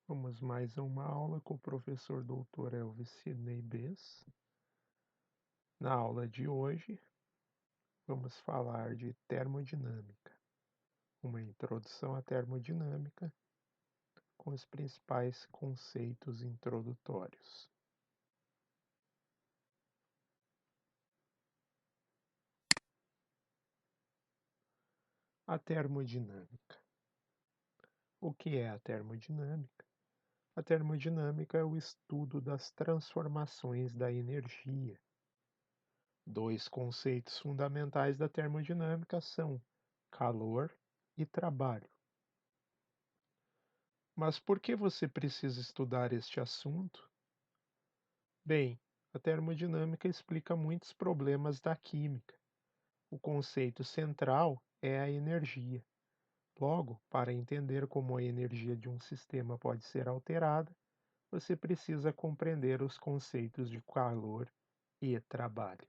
Vamos mais a uma aula com o professor Dr. Elvis Sidney Bess. Na aula de hoje, vamos falar de termodinâmica, uma introdução à termodinâmica com os principais conceitos introdutórios. A termodinâmica. O que é a termodinâmica? A termodinâmica é o estudo das transformações da energia. Dois conceitos fundamentais da termodinâmica são calor e trabalho. Mas por que você precisa estudar este assunto? Bem, a termodinâmica explica muitos problemas da química. O conceito central é a energia. Logo, para entender como a energia de um sistema pode ser alterada, você precisa compreender os conceitos de calor e trabalho.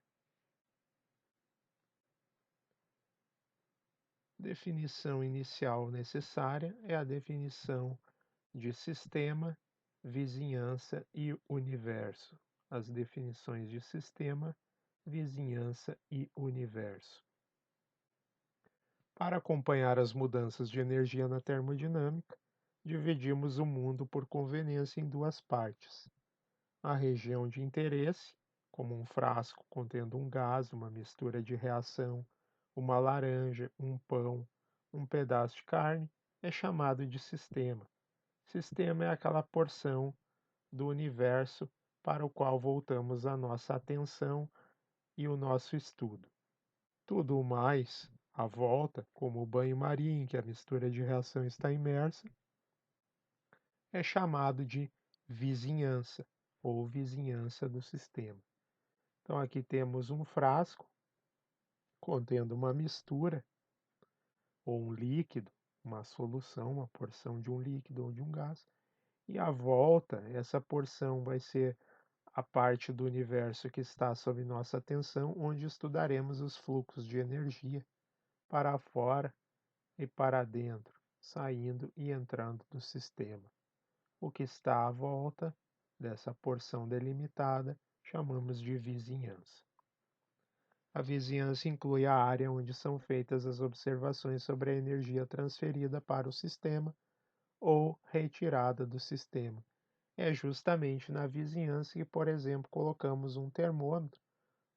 Definição inicial necessária é a definição de sistema, vizinhança e universo. As definições de sistema, vizinhança e universo. Para acompanhar as mudanças de energia na termodinâmica, dividimos o mundo por conveniência em duas partes. A região de interesse, como um frasco contendo um gás, uma mistura de reação, uma laranja, um pão, um pedaço de carne, é chamado de sistema. Sistema é aquela porção do universo para o qual voltamos a nossa atenção e o nosso estudo. Tudo o mais, à volta, como o banho-maria em que a mistura de reação está imersa, é chamado de vizinhança ou vizinhança do sistema. Então aqui temos um frasco contendo uma mistura ou um líquido, uma solução, uma porção de um líquido ou de um gás, e à volta essa porção vai ser a parte do universo que está sob nossa atenção, onde estudaremos os fluxos de energia para fora e para dentro, saindo e entrando do sistema. O que está à volta dessa porção delimitada chamamos de vizinhança. A vizinhança inclui a área onde são feitas as observações sobre a energia transferida para o sistema ou retirada do sistema. É justamente na vizinhança que, por exemplo, colocamos um termômetro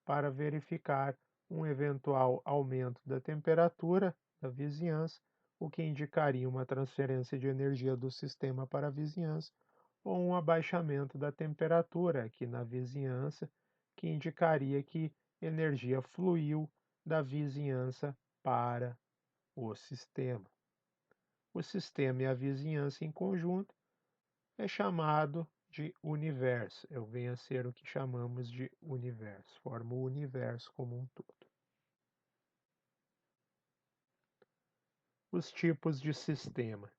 para verificar um eventual aumento da temperatura da vizinhança, o que indicaria uma transferência de energia do sistema para a vizinhança, ou um abaixamento da temperatura aqui na vizinhança, que indicaria que energia fluiu da vizinhança para o sistema. O sistema e a vizinhança em conjunto é chamado de universo. Eu venho a ser o que chamamos de universo, forma o universo como um todo. Os tipos de sistema.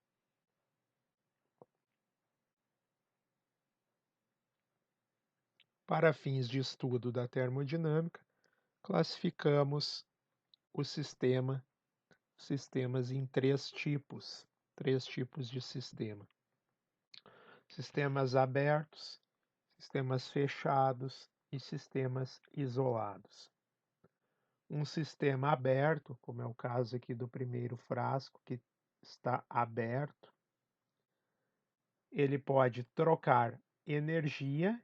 Para fins de estudo da termodinâmica, classificamos o sistemas em três tipos de sistema. Sistemas abertos, sistemas fechados e sistemas isolados. Um sistema aberto, como é o caso aqui do primeiro frasco que está aberto, ele pode trocar energia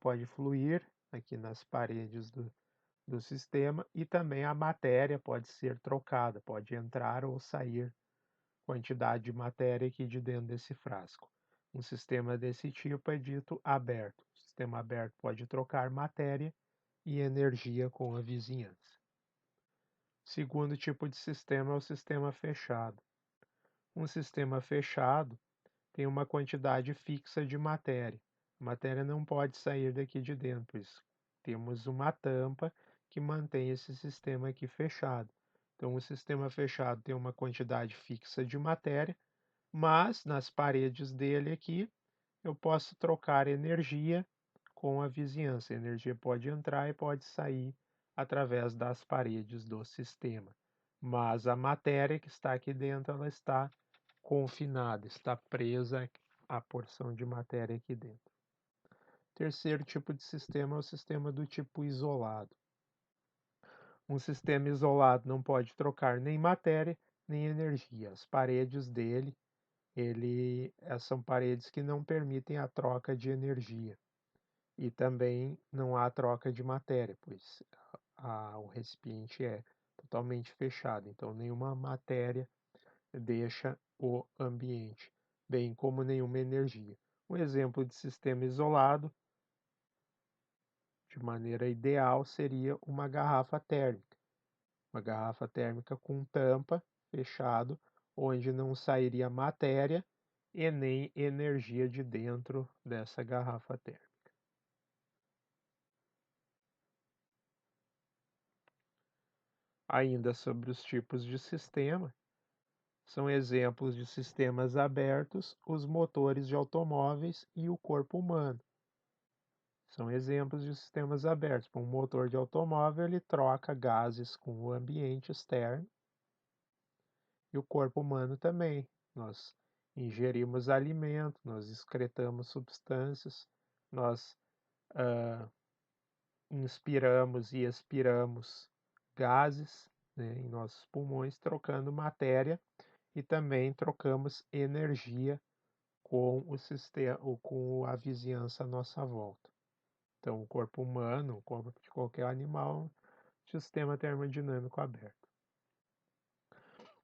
pode fluir aqui nas paredes do sistema e também a matéria pode ser trocada, pode entrar ou sair quantidade de matéria aqui de dentro desse frasco. Um sistema desse tipo é dito aberto. O sistema aberto pode trocar matéria e energia com a vizinhança. Segundo tipo de sistema é o sistema fechado. Um sistema fechado tem uma quantidade fixa de matéria. A matéria não pode sair daqui de dentro, pois temos uma tampa que mantém esse sistema aqui fechado. Então, o sistema fechado tem uma quantidade fixa de matéria, mas nas paredes dele aqui eu posso trocar energia com a vizinhança. A energia pode entrar e pode sair através das paredes do sistema. Mas a matéria que está aqui dentro, ela está confinada, está presa a porção de matéria aqui dentro. Terceiro tipo de sistema é o sistema do tipo isolado. Um sistema isolado não pode trocar nem matéria nem energia. As paredes dele, são paredes que não permitem a troca de energia. E também não há troca de matéria, pois o recipiente é totalmente fechado, então nenhuma matéria deixa o ambiente, bem como nenhuma energia. Um exemplo de sistema isolado, de maneira ideal, seria uma garrafa térmica. Uma garrafa térmica com tampa, fechado, onde não sairia matéria e nem energia de dentro dessa garrafa térmica. Ainda sobre os tipos de sistema, são exemplos de sistemas abertos os motores de automóveis e o corpo humano. São exemplos de sistemas abertos. Um motor de automóvel ele troca gases com o ambiente externo e o corpo humano também. Nós ingerimos alimento, nós excretamos substâncias, nós inspiramos e expiramos gases, né, em nossos pulmões, trocando matéria e também trocamos energia com o sistema ou com a vizinhança à nossa volta. Então, o corpo humano, o corpo de qualquer animal, sistema termodinâmico aberto.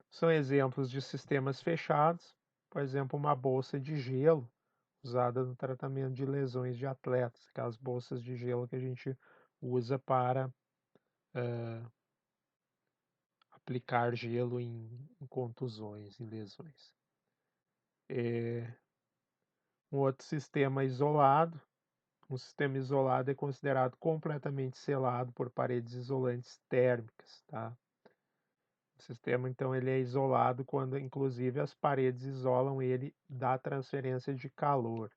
São exemplos de sistemas fechados, por exemplo, uma bolsa de gelo usada no tratamento de lesões de atletas, aquelas bolsas de gelo que a gente usa para aplicar gelo em contusões, em lesões. Um outro sistema isolado, um sistema isolado é considerado completamente selado por paredes isolantes térmicas, tá? O sistema, então, ele é isolado quando, inclusive, as paredes isolam ele da transferência de calor.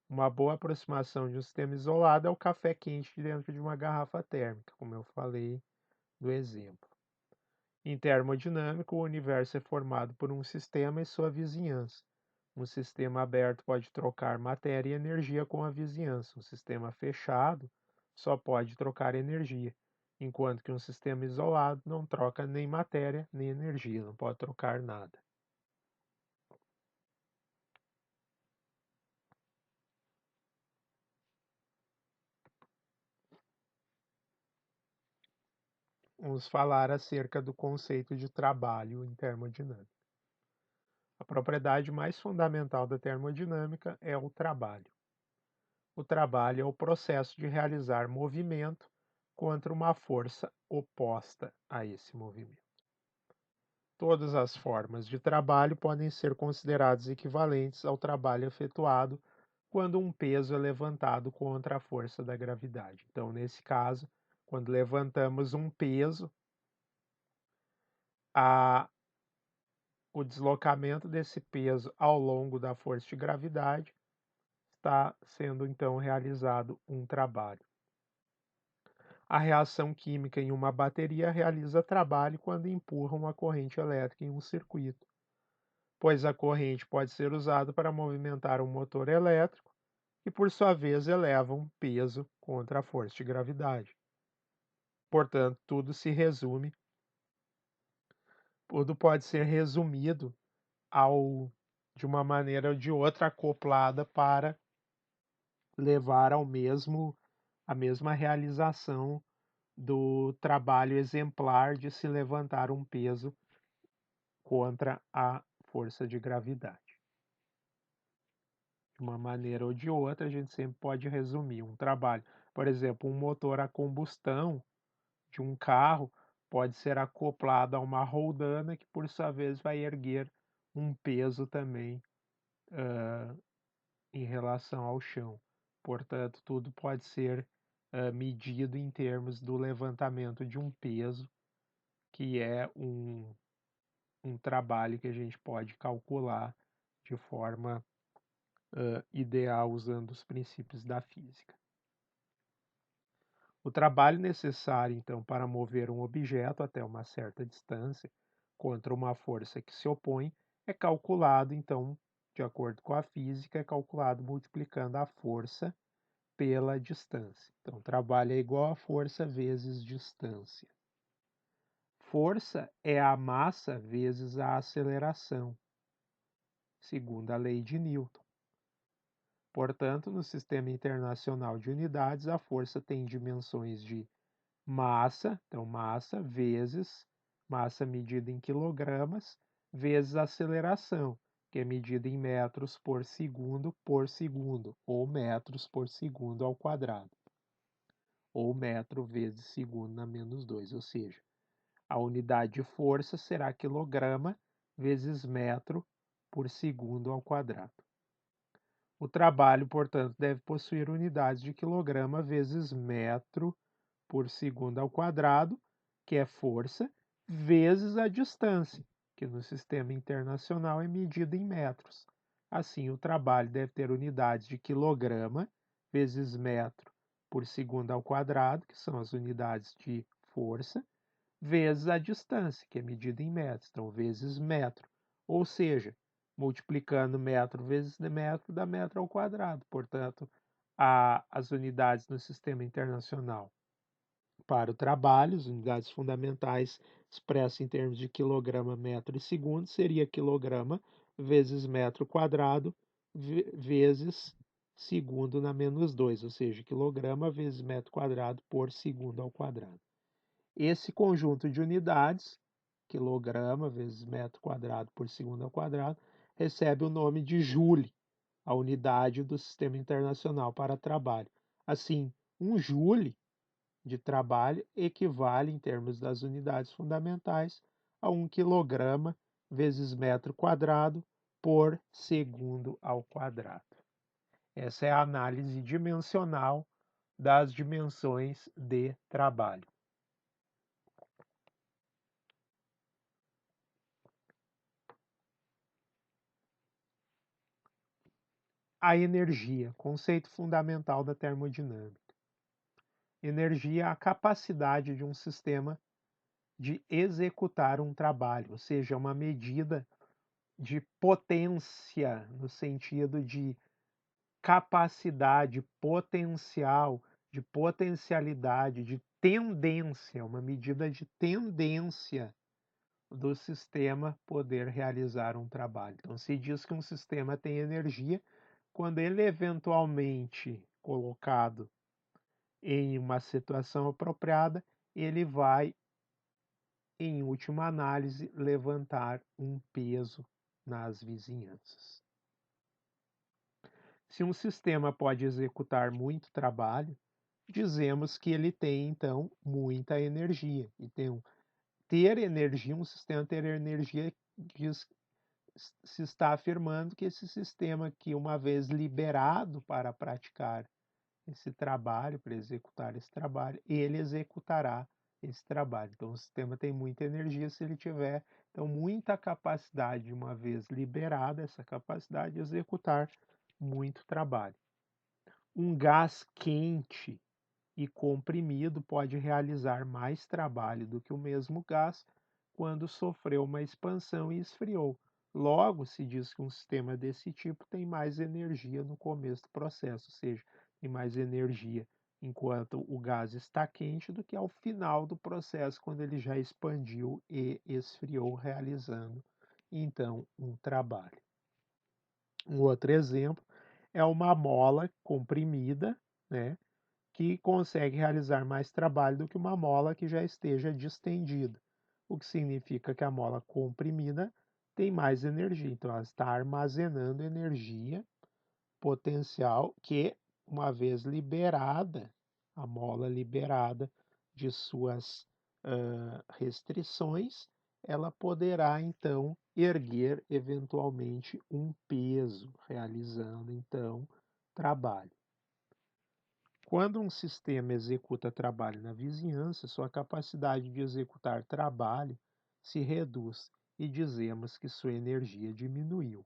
Uma boa aproximação de um sistema isolado é o café quente dentro de uma garrafa térmica, como eu falei no exemplo. Em termodinâmica, o universo é formado por um sistema e sua vizinhança. Um sistema aberto pode trocar matéria e energia com a vizinhança. Um sistema fechado só pode trocar energia, enquanto que um sistema isolado não troca nem matéria nem energia, não pode trocar nada. Vamos falar acerca do conceito de trabalho em termodinâmica. A propriedade mais fundamental da termodinâmica é o trabalho. O trabalho é o processo de realizar movimento contra uma força oposta a esse movimento. Todas as formas de trabalho podem ser consideradas equivalentes ao trabalho efetuado quando um peso é levantado contra a força da gravidade. Então, nesse caso, quando levantamos um peso, o deslocamento desse peso ao longo da força de gravidade está sendo então realizado um trabalho. A reação química em uma bateria realiza trabalho quando empurra uma corrente elétrica em um circuito, pois a corrente pode ser usada para movimentar um motor elétrico, que por sua vez eleva um peso contra a força de gravidade. Portanto, tudo pode ser resumido de uma maneira ou de outra acoplada para levar à mesma realização do trabalho exemplar de se levantar um peso contra a força de gravidade. De uma maneira ou de outra, a gente sempre pode resumir um trabalho. Por exemplo, um motor a combustão de um carro pode ser acoplado a uma roldana que, por sua vez, vai erguer um peso também em relação ao chão. Portanto, tudo pode ser medido em termos do levantamento de um peso, que é um trabalho que a gente pode calcular de forma ideal usando os princípios da física. O trabalho necessário, então, para mover um objeto até uma certa distância contra uma força que se opõe é calculado, então, de acordo com a física, é calculado multiplicando a força pela distância. Então, trabalho é igual a força vezes distância. Força é a massa vezes a aceleração, segundo a lei de Newton. Portanto, no Sistema Internacional de Unidades, a força tem dimensões de massa, então massa vezes massa medida em quilogramas, vezes aceleração, que é medida em metros por segundo, ou metros por segundo ao quadrado, ou metro vezes segundo na menos 2, ou seja, a unidade de força será quilograma vezes metro por segundo ao quadrado. O trabalho, portanto, deve possuir unidades de quilograma vezes metro por segundo ao quadrado, que é força, vezes a distância, que no sistema internacional é medida em metros. Assim, o trabalho deve ter unidades de quilograma vezes metro por segundo ao quadrado, que são as unidades de força, vezes a distância, que é medida em metros, então vezes metro. Ou seja, multiplicando metro vezes metro dá metro ao quadrado. Portanto, as unidades no sistema internacional para o trabalho, as unidades fundamentais expressas em termos de quilograma, metro e segundo, seria quilograma vezes metro quadrado vezes segundo na menos 2, ou seja, quilograma vezes metro quadrado por segundo ao quadrado. Esse conjunto de unidades, quilograma vezes metro quadrado por segundo ao quadrado, recebe o nome de joule, a unidade do Sistema Internacional para Trabalho. Assim, um joule de trabalho equivale, em termos das unidades fundamentais, a 1 quilograma vezes metro quadrado por segundo ao quadrado. Essa é a análise dimensional das dimensões de trabalho. A energia, conceito fundamental da termodinâmica. Energia é a capacidade de um sistema de executar um trabalho, ou seja, uma medida de potência, no sentido de capacidade, potencial, de potencialidade, de tendência, uma medida de tendência do sistema poder realizar um trabalho. Então, se diz que um sistema tem energia quando ele é eventualmente colocado em uma situação apropriada, ele vai, em última análise, levantar um peso nas vizinhanças. Se um sistema pode executar muito trabalho, dizemos que ele tem, então, muita energia. Então, ter energia, um sistema ter energia, diz, se está afirmando que esse sistema que, uma vez liberado para praticar esse trabalho, para executar esse trabalho, ele executará esse trabalho. Então, o sistema tem muita energia se ele tiver, então, muita capacidade, de uma vez liberada, essa capacidade de executar muito trabalho. Um gás quente e comprimido pode realizar mais trabalho do que o mesmo gás quando sofreu uma expansão e esfriou. Logo, se diz que um sistema desse tipo tem mais energia no começo do processo, ou seja, tem mais energia enquanto o gás está quente do que ao final do processo, quando ele já expandiu e esfriou, realizando então um trabalho. Um outro exemplo é uma mola comprimida, né, que consegue realizar mais trabalho do que uma mola que já esteja distendida, o que significa que a mola comprimida tem mais energia, então ela está armazenando energia potencial que, uma vez liberada, a mola liberada de suas restrições, ela poderá então erguer eventualmente um peso, realizando então trabalho. Quando um sistema executa trabalho na vizinhança, sua capacidade de executar trabalho se reduz e dizemos que sua energia diminuiu.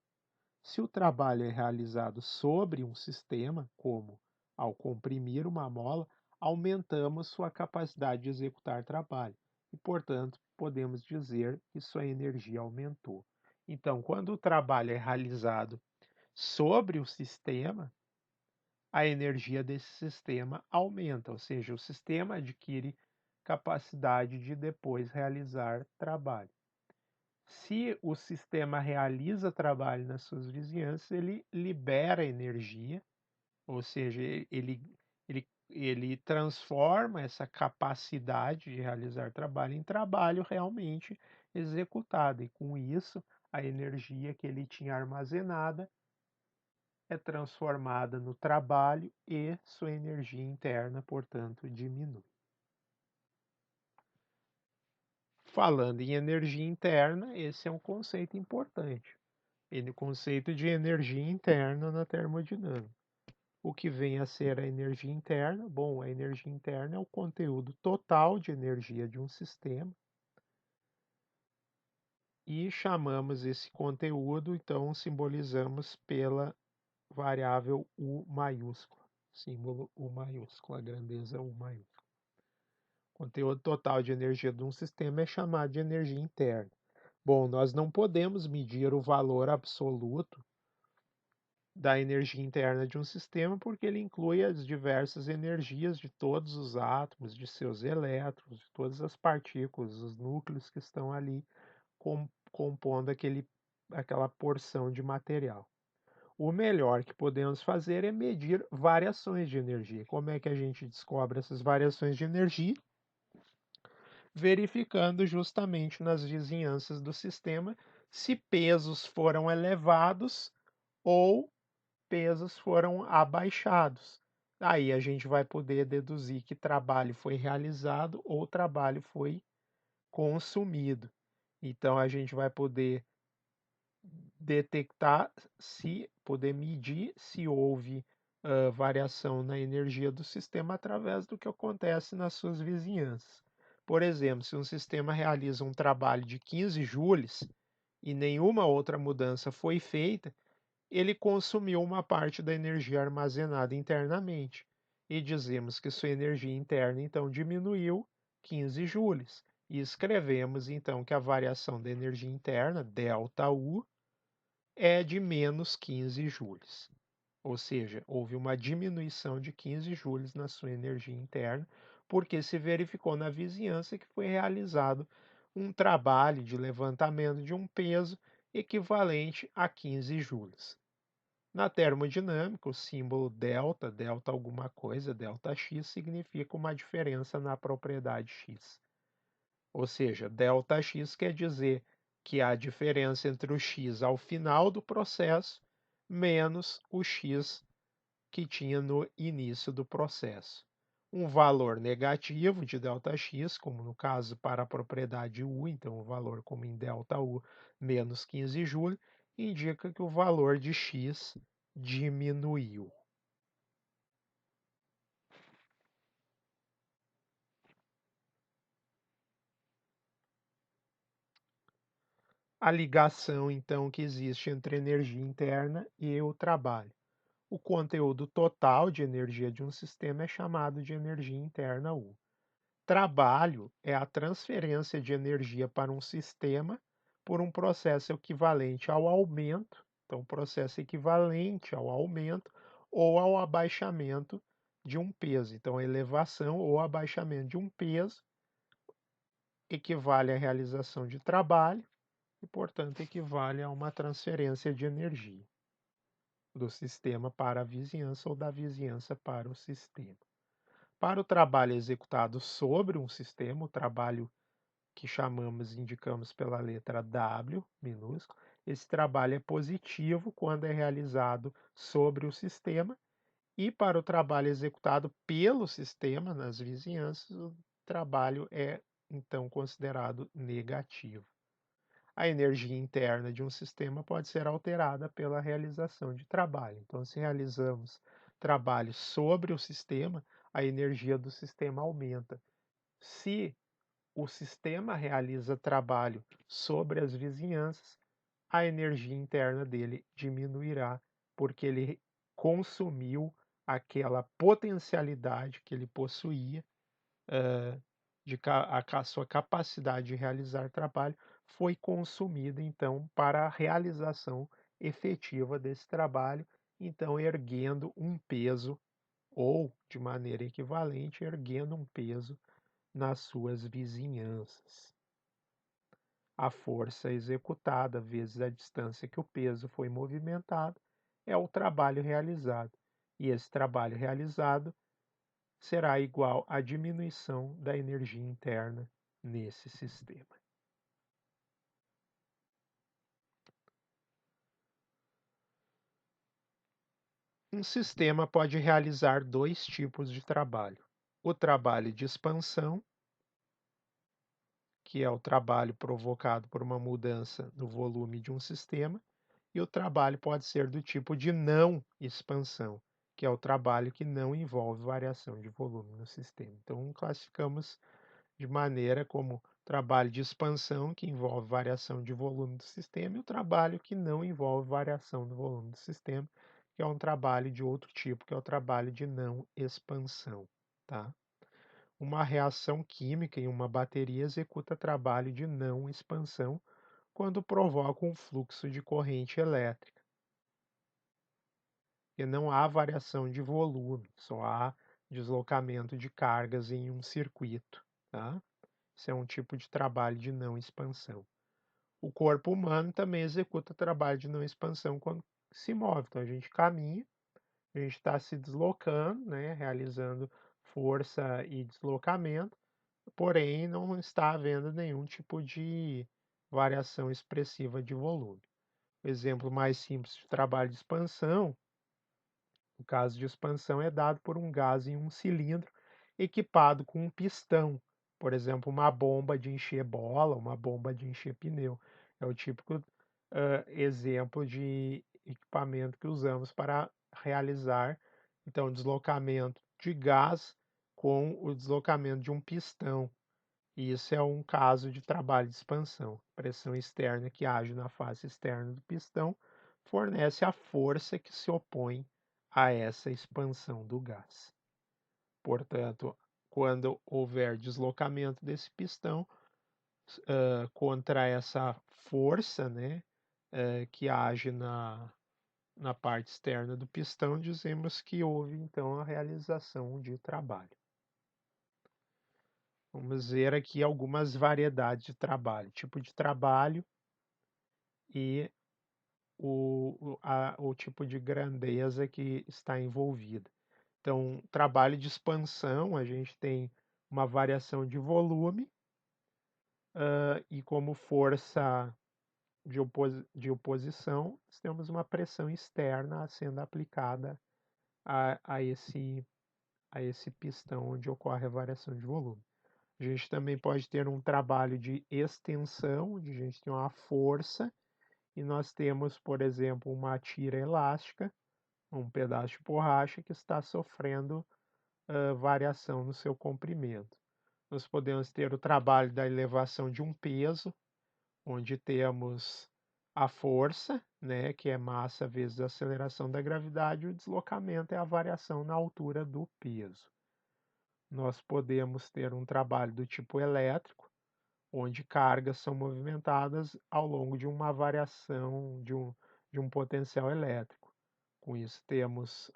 Se o trabalho é realizado sobre um sistema, como ao comprimir uma mola, aumentamos sua capacidade de executar trabalho e, portanto, podemos dizer que sua energia aumentou. Então, quando o trabalho é realizado sobre o sistema, a energia desse sistema aumenta, ou seja, o sistema adquire capacidade de depois realizar trabalho. Se o sistema realiza trabalho nas suas vizinhanças, ele libera energia, ou seja, ele transforma essa capacidade de realizar trabalho em trabalho realmente executado, e com isso a energia que ele tinha armazenada é transformada no trabalho e sua energia interna, portanto, diminui. Falando em energia interna, esse é um conceito importante. O conceito de energia interna na termodinâmica. O que vem a ser a energia interna? Bom, a energia interna é o conteúdo total de energia de um sistema e chamamos esse conteúdo, então simbolizamos pela variável U maiúscula, símbolo U maiúsculo, a grandeza U maiúscula. O conteúdo total de energia de um sistema é chamado de energia interna. Bom, nós não podemos medir o valor absoluto da energia interna de um sistema, porque ele inclui as diversas energias de todos os átomos, de seus elétrons, de todas as partículas, os núcleos que estão ali compondo aquela porção de material. O melhor que podemos fazer é medir variações de energia. Como é que a gente descobre essas variações de energia? Verificando justamente nas vizinhanças do sistema se pesos foram elevados ou pesos foram abaixados. Aí a gente vai poder deduzir que trabalho foi realizado ou trabalho foi consumido. Então a gente vai poder detectar se poder medir se houve variação na energia do sistema através do que acontece nas suas vizinhanças. Por exemplo, se um sistema realiza um trabalho de 15 joules e nenhuma outra mudança foi feita, ele consumiu uma parte da energia armazenada internamente, e dizemos que sua energia interna então diminuiu 15 joules. E escrevemos então que a variação da energia interna, ΔU, é de menos 15 joules. Ou seja, houve uma diminuição de 15 joules na sua energia interna, porque se verificou na vizinhança que foi realizado um trabalho de levantamento de um peso equivalente a 15 joules. Na termodinâmica, o símbolo delta, delta alguma coisa, delta X, significa uma diferença na propriedade X. Ou seja, ΔX quer dizer que a diferença entre o x ao final do processo menos o x que tinha no início do processo. Um valor negativo de ΔX, como no caso para a propriedade U, então o valor como em ΔU menos 15 joule, indica que o valor de x diminuiu. A ligação, então, que existe entre energia interna e o trabalho. O conteúdo total de energia de um sistema é chamado de energia interna U. Trabalho é a transferência de energia para um sistema por um processo equivalente ao aumento, então, processo equivalente ao aumento ou ao abaixamento de um peso. Então, a elevação ou abaixamento de um peso equivale à realização de trabalho e, portanto, equivale a uma transferência de energia do sistema para a vizinhança ou da vizinhança para o sistema. Para o trabalho executado sobre um sistema, o trabalho que chamamos, indicamos pela letra W minúsculo, esse trabalho é positivo quando é realizado sobre o sistema, e para o trabalho executado pelo sistema nas vizinhanças, o trabalho é então considerado negativo. A energia interna de um sistema pode ser alterada pela realização de trabalho. Então, se realizamos trabalho sobre o sistema, a energia do sistema aumenta. Se o sistema realiza trabalho sobre as vizinhanças, a energia interna dele diminuirá, porque ele consumiu aquela potencialidade que ele possuía a sua capacidade de realizar trabalho foi consumida, então, para a realização efetiva desse trabalho, então erguendo um peso ou, de maneira equivalente, erguendo um peso nas suas vizinhanças. A força executada vezes a distância que o peso foi movimentado é o trabalho realizado, e esse trabalho realizado será igual à diminuição da energia interna nesse sistema. Um sistema pode realizar dois tipos de trabalho: o trabalho de expansão, que é o trabalho provocado por uma mudança no volume de um sistema, e o trabalho pode ser do tipo de não expansão, que é o trabalho que não envolve variação de volume no sistema. Então, classificamos de maneira como trabalho de expansão, que envolve variação de volume do sistema, e o trabalho que não envolve variação do volume do sistema, que é um trabalho de outro tipo, que é o trabalho de não expansão, tá? Uma reação química em uma bateria executa trabalho de não expansão quando provoca um fluxo de corrente elétrica, e não há variação de volume, só há deslocamento de cargas em um circuito, tá? Isso é um tipo de trabalho de não expansão. O corpo humano também executa trabalho de não expansão quando se move. Então a gente caminha, a gente está se deslocando, né, realizando força e deslocamento, porém não está havendo nenhum tipo de variação expressiva de volume. O exemplo mais simples de trabalho de expansão, o caso de expansão, é dado por um gás em um cilindro equipado com um pistão, por exemplo, uma bomba de encher bola, uma bomba de encher pneu. É o típico exemplo de equipamento que usamos para realizar, então, deslocamento de gás com o deslocamento de um pistão. E isso é um caso de trabalho de expansão. Pressão externa que age na face externa do pistão fornece a força que se opõe a essa expansão do gás. Portanto, quando houver deslocamento desse pistão contra essa força, né, que age na parte externa do pistão, dizemos que houve então a realização de trabalho. Vamos ver aqui algumas variedades de trabalho, tipo de trabalho e o tipo de grandeza que está envolvida. Então, trabalho de expansão, a gente tem uma variação de volume, e como força de oposição, temos uma pressão externa sendo aplicada a esse pistão onde ocorre a variação de volume. A gente também pode ter um trabalho de extensão, onde a gente tem uma força, e nós temos, por exemplo, uma tira elástica, um pedaço de borracha que está sofrendo variação no seu comprimento. Nós podemos ter o trabalho da elevação de um peso, onde temos a força, né, que é massa vezes a aceleração da gravidade, e o deslocamento é a variação na altura do peso. Nós podemos ter um trabalho do tipo elétrico, onde cargas são movimentadas ao longo de uma variação de um potencial elétrico. Com isso, temos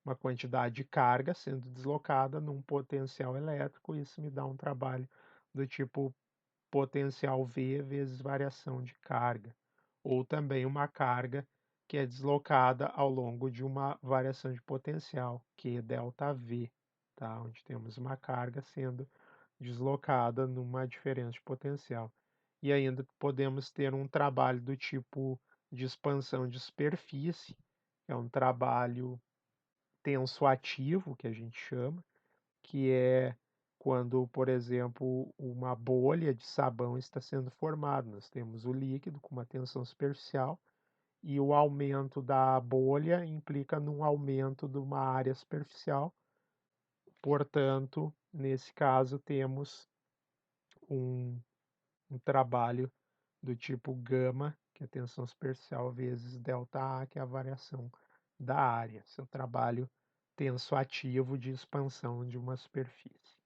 uma quantidade de carga sendo deslocada num potencial elétrico, isso me dá um trabalho do tipo potencial V vezes variação de carga, ou também uma carga que é deslocada ao longo de uma variação de potencial, que é ΔV, tá? Onde temos uma carga sendo deslocada numa diferença de potencial. E ainda podemos ter um trabalho do tipo de expansão de superfície, que é um trabalho tensoativo, que a gente chama, que é quando, por exemplo, uma bolha de sabão está sendo formada. Nós temos o líquido com uma tensão superficial e o aumento da bolha implica num aumento de uma área superficial. Portanto, nesse caso, temos um, um trabalho do tipo gama, que é a tensão superficial, vezes ΔA, que é a variação da área. Esse é o trabalho tensoativo de expansão de uma superfície.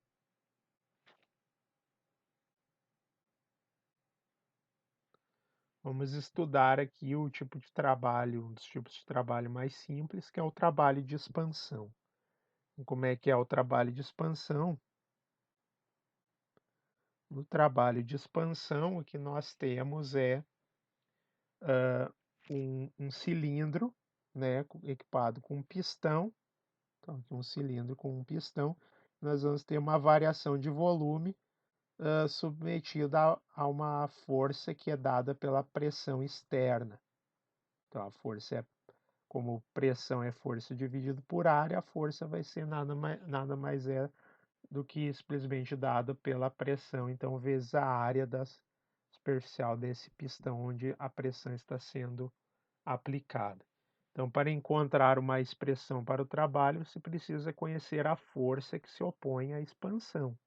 Vamos estudar aqui o tipo de trabalho, um dos tipos de trabalho mais simples, que é o trabalho de expansão. E como é que é o trabalho de expansão? No trabalho de expansão, o que nós temos é um cilindro, né, equipado com um pistão. Então, aqui um cilindro com um pistão. Nós vamos ter uma variação de volume submetida a uma força que é dada pela pressão externa. Então, a força é, como pressão é força dividido por área, a força vai ser nada mais é do que simplesmente dada pela pressão, então, vezes a área superficial desse pistão onde a pressão está sendo aplicada. Então, para encontrar uma expressão para o trabalho, se precisa conhecer a força que se opõe à expansão,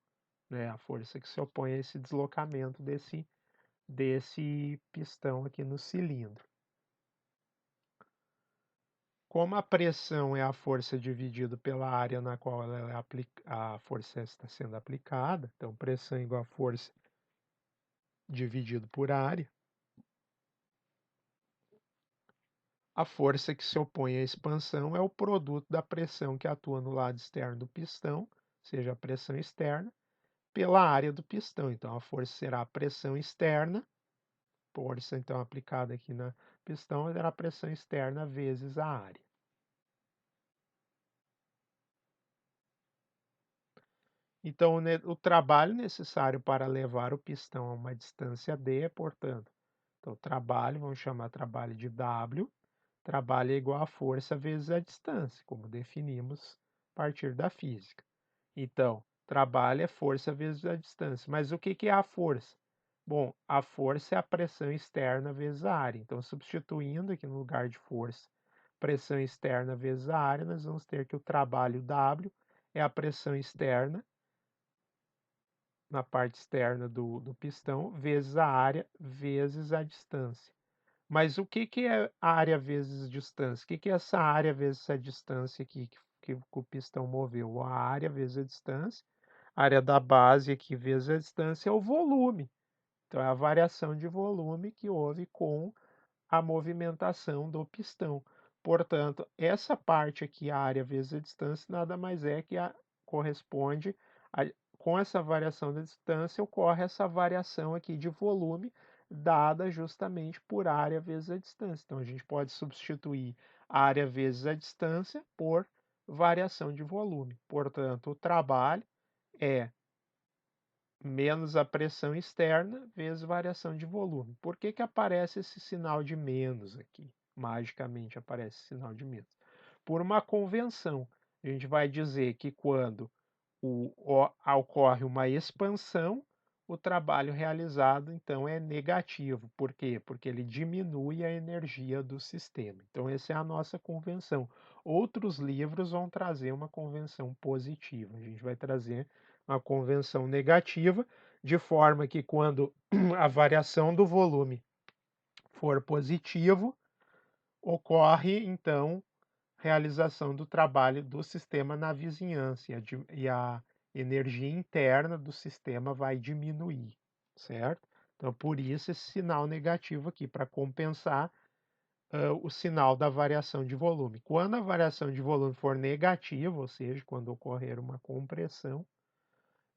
né? A força que se opõe a esse deslocamento desse pistão aqui no cilindro. Como a pressão é a força dividida pela área na qual a força está sendo aplicada, então pressão igual a força dividido por área, a força que se opõe à expansão é o produto da pressão que atua no lado externo do pistão, seja a pressão externa, pela área do pistão. Então, a força será a pressão externa, força então aplicada aqui na pistão, será a pressão externa vezes a área. Então, o trabalho necessário para levar o pistão a uma distância d é, portanto, então, trabalho, vamos chamar trabalho de W, trabalho é igual a força vezes a distância, como definimos a partir da física. Então, trabalho é força vezes a distância. Mas o que é a força? Bom, a força é a pressão externa vezes a área. Então, substituindo aqui no lugar de força, pressão externa vezes a área, nós vamos ter que o trabalho W é a pressão externa na parte externa do pistão, vezes a área, vezes a distância. Mas o que é área vezes distância? O que é essa área vezes essa distância aqui que o pistão moveu? A área vezes a distância. A área da base aqui vezes a distância é o volume. Então, é a variação de volume que houve com a movimentação do pistão. Portanto, essa parte aqui, a área vezes a distância, nada mais é que corresponde a, com essa variação da distância, ocorre essa variação aqui de volume, dada justamente por área vezes a distância. Então, a gente pode substituir área vezes a distância por variação de volume. Portanto, o trabalho é menos a pressão externa vezes variação de volume. Por que que aparece esse sinal de menos aqui? Magicamente aparece esse sinal de menos. Por uma convenção. A gente vai dizer que quando ocorre uma expansão, o trabalho realizado então é negativo. Por quê? Porque ele diminui a energia do sistema. Então, essa é a nossa convenção. Outros livros vão trazer uma convenção positiva. A gente vai trazer uma convenção negativa, de forma que quando a variação do volume for positivo, ocorre então realização do trabalho do sistema na vizinhança e a energia interna do sistema vai diminuir, certo? Então, por isso esse sinal negativo aqui, para compensar o sinal da variação de volume. Quando a variação de volume for negativa, ou seja, quando ocorrer uma compressão,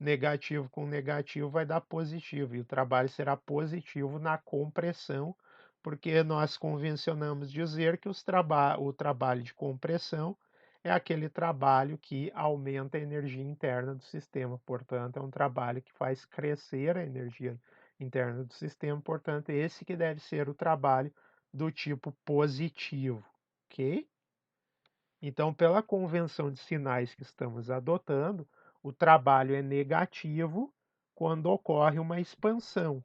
negativo com negativo vai dar positivo, e o trabalho será positivo na compressão, porque nós convencionamos dizer que o trabalho de compressão é aquele trabalho que aumenta a energia interna do sistema, portanto, é um trabalho que faz crescer a energia interna do sistema, portanto, esse que deve ser o trabalho do tipo positivo, ok? Então, pela convenção de sinais que estamos adotando, o trabalho é negativo quando ocorre uma expansão,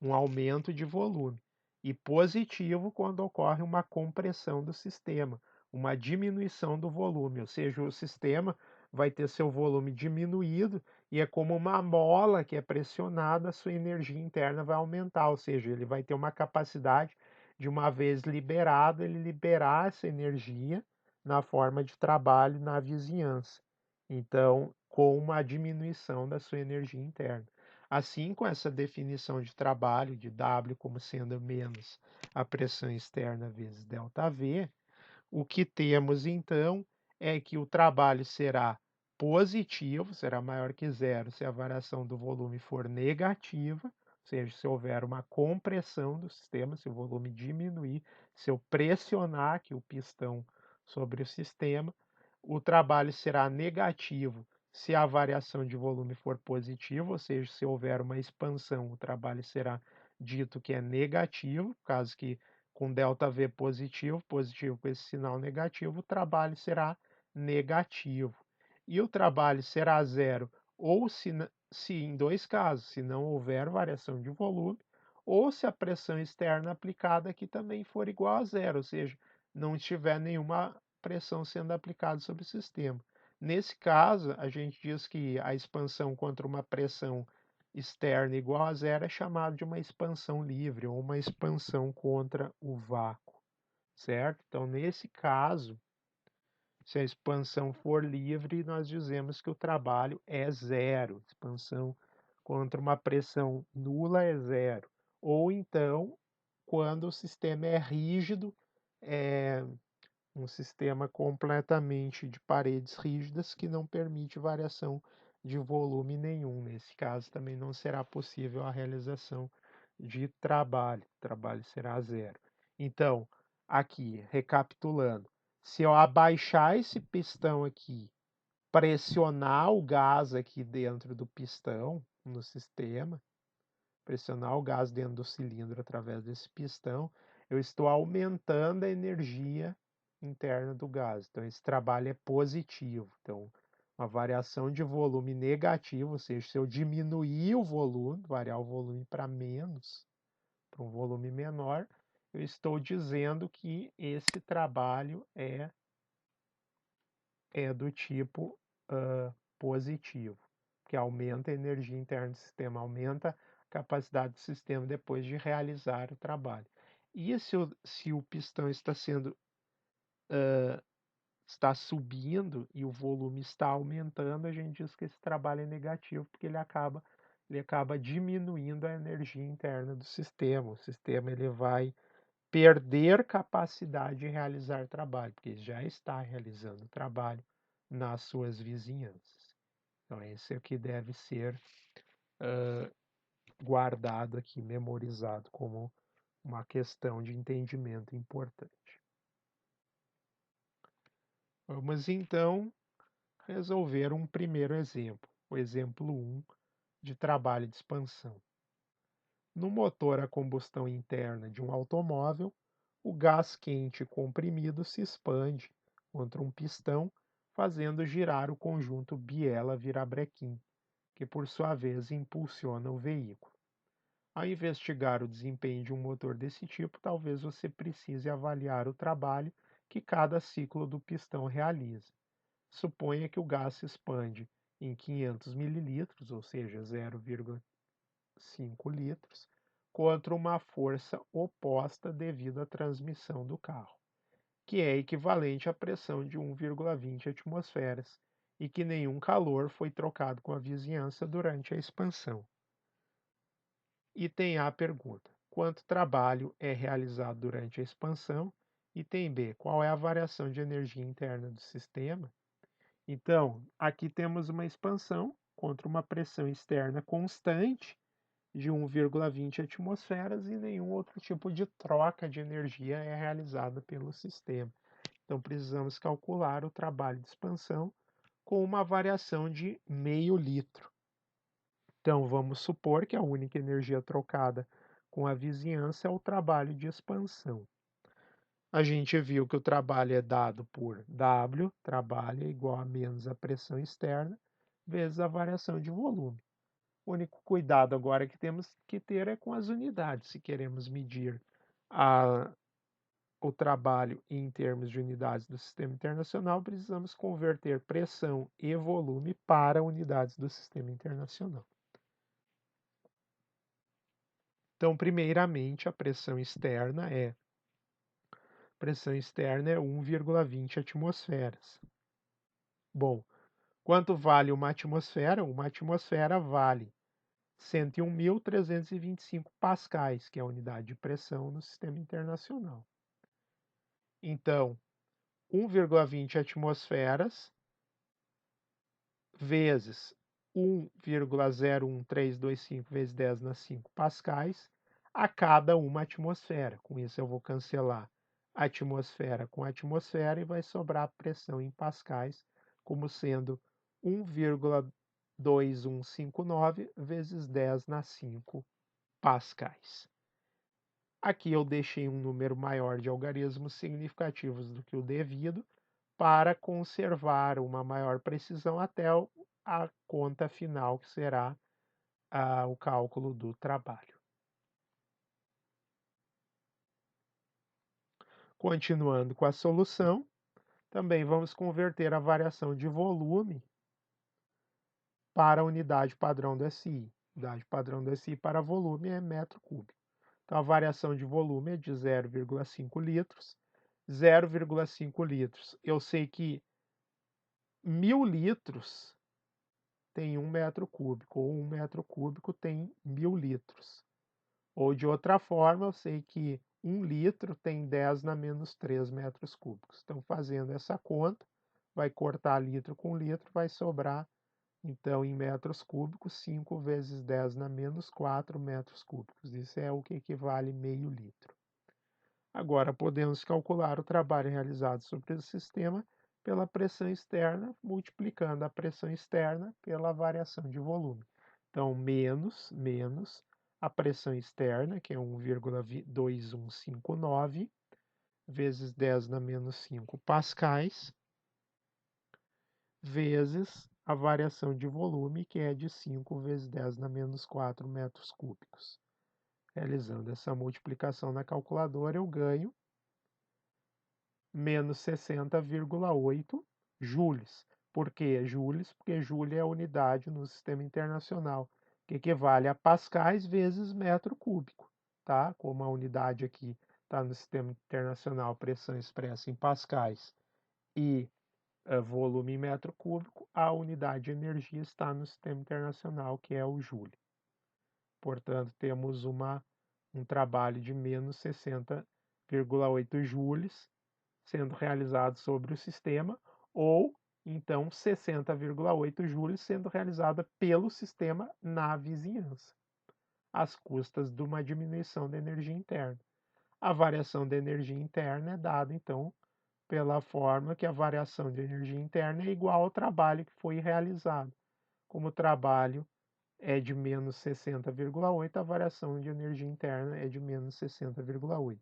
um aumento de volume, e positivo quando ocorre uma compressão do sistema, uma diminuição do volume, ou seja, o sistema vai ter seu volume diminuído e é como uma mola que é pressionada, a sua energia interna vai aumentar, ou seja, ele vai ter uma capacidade de, uma vez liberado, ele liberar essa energia na forma de trabalho na vizinhança. Então, com uma diminuição da sua energia interna. Assim, com essa definição de trabalho de W como sendo menos a pressão externa vezes ΔV, o que temos então é que o trabalho será positivo, será maior que zero se a variação do volume for negativa, ou seja, se houver uma compressão do sistema, se o volume diminuir, se eu pressionar aqui o pistão sobre o sistema, o trabalho será negativo se a variação de volume for positiva, ou seja, se houver uma expansão, o trabalho será dito que é negativo, caso que com ΔV positivo, positivo com esse sinal negativo, o trabalho será negativo. E o trabalho será zero, ou se em dois casos, se não houver variação de volume, ou se a pressão externa aplicada aqui também for igual a zero, ou seja, não tiver nenhuma pressão sendo aplicada sobre o sistema. Nesse caso, a gente diz que a expansão contra uma pressão externa igual a zero é chamado de uma expansão livre ou uma expansão contra o vácuo, certo? Então, nesse caso, se a expansão for livre, nós dizemos que o trabalho é zero. Expansão contra uma pressão nula é zero. Ou então, quando o sistema é rígido, é um sistema completamente de paredes rígidas que não permite variação de volume nenhum. Nesse caso, também não será possível a realização de trabalho. O trabalho será zero. Então, aqui, recapitulando, se eu abaixar esse pistão aqui, pressionar o gás aqui dentro do pistão, no sistema, pressionar o gás dentro do cilindro através desse pistão, eu estou aumentando a energia interna do gás. Então, esse trabalho é positivo. Então, uma variação de volume negativo, ou seja, se eu diminuir o volume, variar o volume para menos, para um volume menor, eu estou dizendo que esse trabalho é do tipo positivo, que aumenta a energia interna do sistema, aumenta a capacidade do sistema depois de realizar o trabalho. E se o pistão está subindo e o volume está aumentando, a gente diz que esse trabalho é negativo, porque ele acaba diminuindo a energia interna do sistema. O sistema ele vai perder capacidade de realizar trabalho, porque já está realizando trabalho nas suas vizinhanças. Então, esse é o que deve ser guardado aqui, memorizado como uma questão de entendimento importante. Vamos então resolver um primeiro exemplo, o exemplo 1 de trabalho de expansão. No motor a combustão interna de um automóvel, o gás quente comprimido se expande contra um pistão, fazendo girar o conjunto biela-virabrequim, que por sua vez impulsiona o veículo. Ao investigar o desempenho de um motor desse tipo, talvez você precise avaliar o trabalho que cada ciclo do pistão realiza. Suponha que o gás se expande em 500 mililitros, ou seja, 0,5 litros, contra uma força oposta devido à transmissão do carro, que é equivalente à pressão de 1,20 atmosferas, e que nenhum calor foi trocado com a vizinhança durante a expansão. Item A pergunta: quanto trabalho é realizado durante a expansão? Item B: qual é a variação de energia interna do sistema? Então, aqui temos uma expansão contra uma pressão externa constante de 1,20 atmosferas e nenhum outro tipo de troca de energia é realizada pelo sistema. Então, precisamos calcular o trabalho de expansão com uma variação de meio litro. Então, vamos supor que a única energia trocada com a vizinhança é o trabalho de expansão. A gente viu que o trabalho é dado por W, trabalho é igual a menos a pressão externa, vezes a variação de volume. O único cuidado agora que temos que ter é com as unidades. Se queremos medir o trabalho em termos de unidades do sistema internacional, precisamos converter pressão e volume para unidades do sistema internacional. Então, primeiramente, a pressão externa é 1,20 atmosferas. Bom, quanto vale uma atmosfera? Uma atmosfera vale 101.325 pascais, que é a unidade de pressão no sistema internacional. Então, 1,20 atmosferas vezes 1,01325 vezes 10 na 5 pascais a cada uma atmosfera. Com isso eu vou cancelar atmosfera com atmosfera e vai sobrar a pressão em pascais como sendo 1,2159 vezes 10 na 5 pascais. Aqui eu deixei um número maior de algarismos significativos do que o devido para conservar uma maior precisão até a conta final, que será o cálculo do trabalho. Continuando com a solução, também vamos converter a variação de volume para a unidade padrão do SI. Unidade padrão do SI para volume é metro cúbico. Então, a variação de volume é de 0,5 litros. 0,5 litros. Eu sei que 1.000 litros tem 1 metro cúbico, ou 1 metro cúbico tem 1.000 litros. Ou de outra forma, eu sei que 1 litro tem 10 na menos 3 metros cúbicos. Então, fazendo essa conta, vai cortar litro com litro, vai sobrar, então, em metros cúbicos, 5 vezes 10 na menos 4 metros cúbicos. Isso é o que equivale meio litro. Agora, podemos calcular o trabalho realizado sobre o sistema pela pressão externa, multiplicando a pressão externa pela variação de volume. Então, menos a pressão externa, que é 1,2159, vezes 10 na menos 5 pascais, vezes a variação de volume, que é de 5 vezes 10 na menos 4 metros cúbicos. Realizando essa multiplicação na calculadora, eu ganho menos 60,8 joules. Por que joules? Porque joule é a unidade no sistema internacional, que equivale a pascais vezes metro cúbico, tá? Como a unidade aqui está no sistema internacional, pressão expressa em pascais e volume em metro cúbico, a unidade de energia está no sistema internacional, que é o joule. Portanto, temos um trabalho de menos 60,8 joules sendo realizado sobre o sistema, ou então 60,8 joules sendo realizada pelo sistema na vizinhança, às custas de uma diminuição da energia interna. A variação da energia interna é dada, então, pela forma que a variação de energia interna é igual ao trabalho que foi realizado. Como o trabalho é de menos 60,8, a variação de energia interna é de menos 60,8.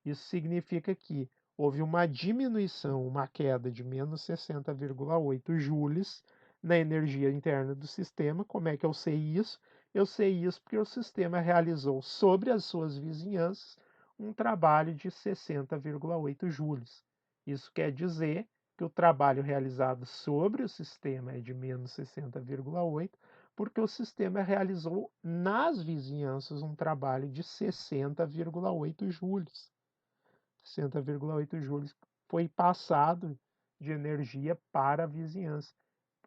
Isso significa que houve uma diminuição, uma queda de menos 60,8 joules na energia interna do sistema. Como é que eu sei isso? Eu sei isso porque o sistema realizou sobre as suas vizinhanças um trabalho de 60,8 joules. Isso quer dizer que o trabalho realizado sobre o sistema é de menos 60,8, porque o sistema realizou nas vizinhanças um trabalho de 60,8 joules. 60,8 joules foi passado de energia para a vizinhança.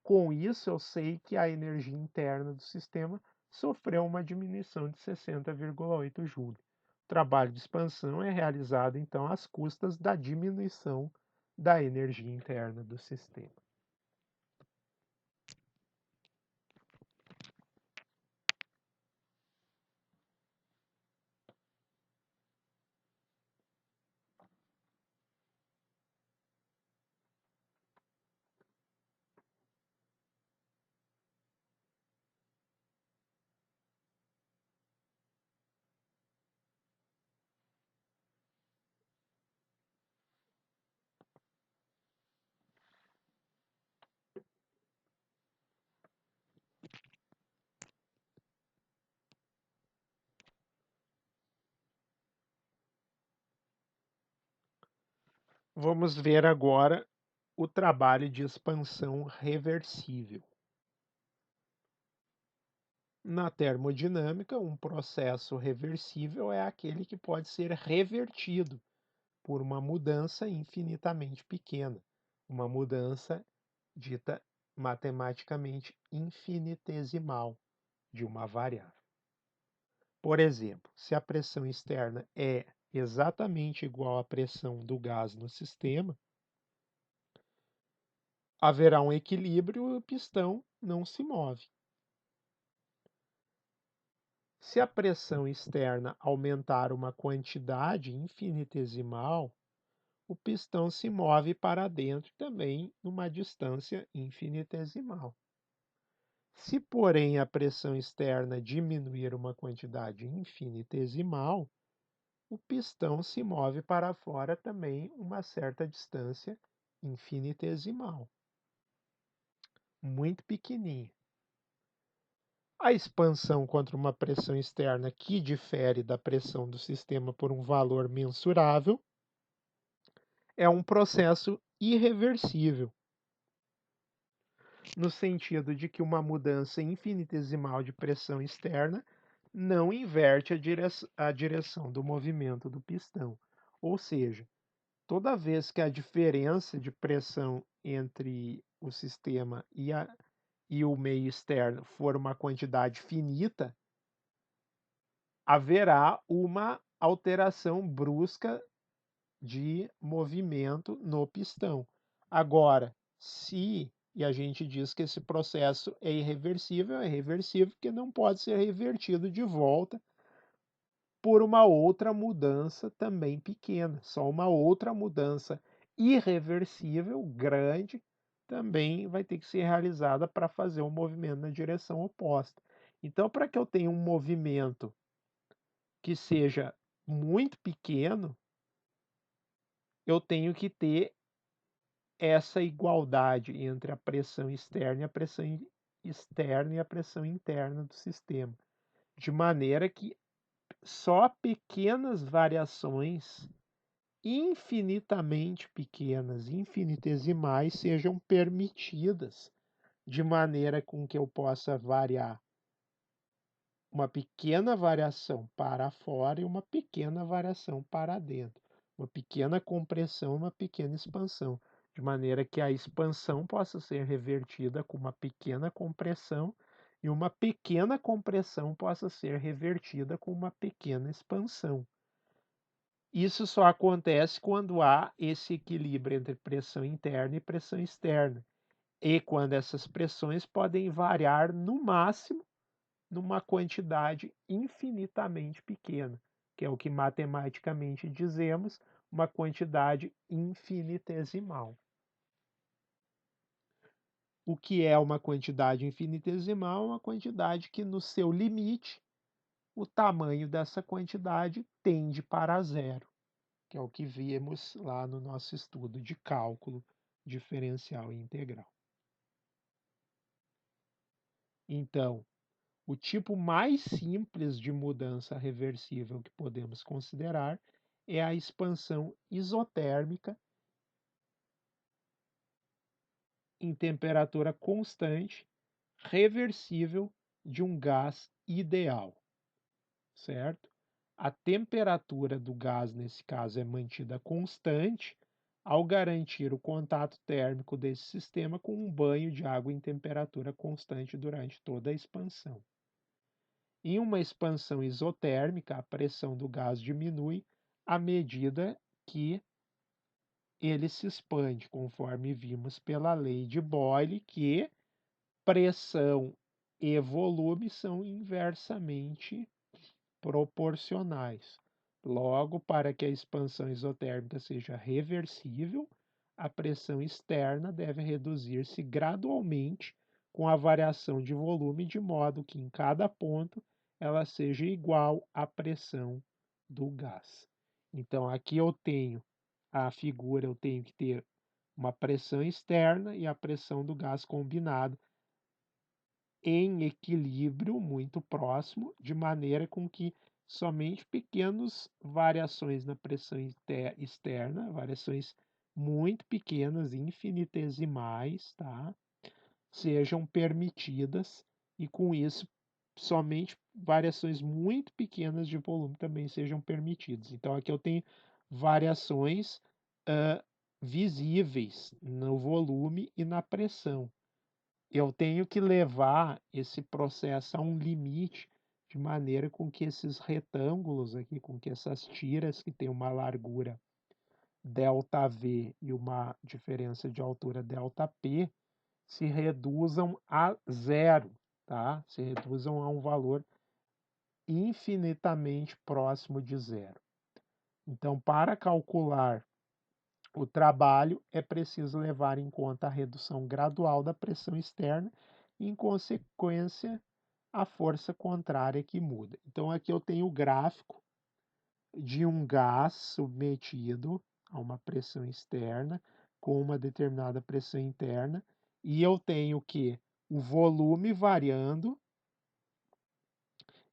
Com isso, eu sei que a energia interna do sistema sofreu uma diminuição de 60,8 joules. O trabalho de expansão é realizado, então, às custas da diminuição da energia interna do sistema. Vamos ver agora o trabalho de expansão reversível. Na termodinâmica, um processo reversível é aquele que pode ser revertido por uma mudança infinitamente pequena, uma mudança dita matematicamente infinitesimal de uma variável. Por exemplo, se a pressão externa é exatamente igual à pressão do gás no sistema, haverá um equilíbrio e o pistão não se move. Se a pressão externa aumentar uma quantidade infinitesimal, o pistão se move para dentro também numa distância infinitesimal. Se, porém, a pressão externa diminuir uma quantidade infinitesimal, o pistão se move para fora também uma certa distância infinitesimal, muito pequenininha. A expansão contra uma pressão externa que difere da pressão do sistema por um valor mensurável é um processo irreversível, no sentido de que uma mudança infinitesimal de pressão externa não inverte a direção do movimento do pistão. Ou seja, toda vez que a diferença de pressão entre o sistema e o meio externo for uma quantidade finita, haverá uma alteração brusca de movimento no pistão. Agora, e a gente diz que esse processo é irreversível porque não pode ser revertido de volta por uma outra mudança também pequena. Só uma outra mudança irreversível, grande, também vai ter que ser realizada para fazer um movimento na direção oposta. Então, para que eu tenha um movimento que seja muito pequeno, eu tenho que ter essa igualdade entre a pressão externa e a pressão externa e a pressão interna do sistema, de maneira que só pequenas variações infinitamente pequenas, infinitesimais, sejam permitidas, de maneira com que eu possa variar uma pequena variação para fora e uma pequena variação para dentro, uma pequena compressão, uma pequena expansão, de maneira que a expansão possa ser revertida com uma pequena compressão e uma pequena compressão possa ser revertida com uma pequena expansão. Isso só acontece quando há esse equilíbrio entre pressão interna e pressão externa, e quando essas pressões podem variar no máximo numa quantidade infinitamente pequena, que é o que matematicamente dizemos uma quantidade infinitesimal. O que é uma quantidade infinitesimal? Uma quantidade que, no seu limite, o tamanho dessa quantidade tende para zero, que é o que vimos lá no nosso estudo de cálculo diferencial e integral. Então, o tipo mais simples de mudança reversível que podemos considerar é a expansão isotérmica em temperatura constante, reversível de um gás ideal, certo? A temperatura do gás, nesse caso, é mantida constante ao garantir o contato térmico desse sistema com um banho de água em temperatura constante durante toda a expansão. Em uma expansão isotérmica, a pressão do gás diminui à medida que ele se expande, conforme vimos pela lei de Boyle, que pressão e volume são inversamente proporcionais. Logo, para que a expansão isotérmica seja reversível, a pressão externa deve reduzir-se gradualmente com a variação de volume, de modo que em cada ponto ela seja igual à pressão do gás. Então, aqui eu tenho a figura, eu tenho que ter uma pressão externa e a pressão do gás combinado em equilíbrio muito próximo, de maneira com que somente pequenas variações na pressão externa, variações muito pequenas, infinitesimais, tá? Sejam permitidas e com isso somente variações muito pequenas de volume também sejam permitidas. Então aqui eu tenho variações visíveis no volume e na pressão. Eu tenho que levar esse processo a um limite, de maneira com que esses retângulos aqui, com que essas tiras que têm uma largura ΔV e uma diferença de altura ΔP se reduzam a zero, tá? Se reduzam a um valor infinitamente próximo de zero. Então, para calcular o trabalho, é preciso levar em conta a redução gradual da pressão externa e, em consequência, a força contrária que muda. Então, aqui eu tenho o gráfico de um gás submetido a uma pressão externa com uma determinada pressão interna, e eu tenho que o volume variando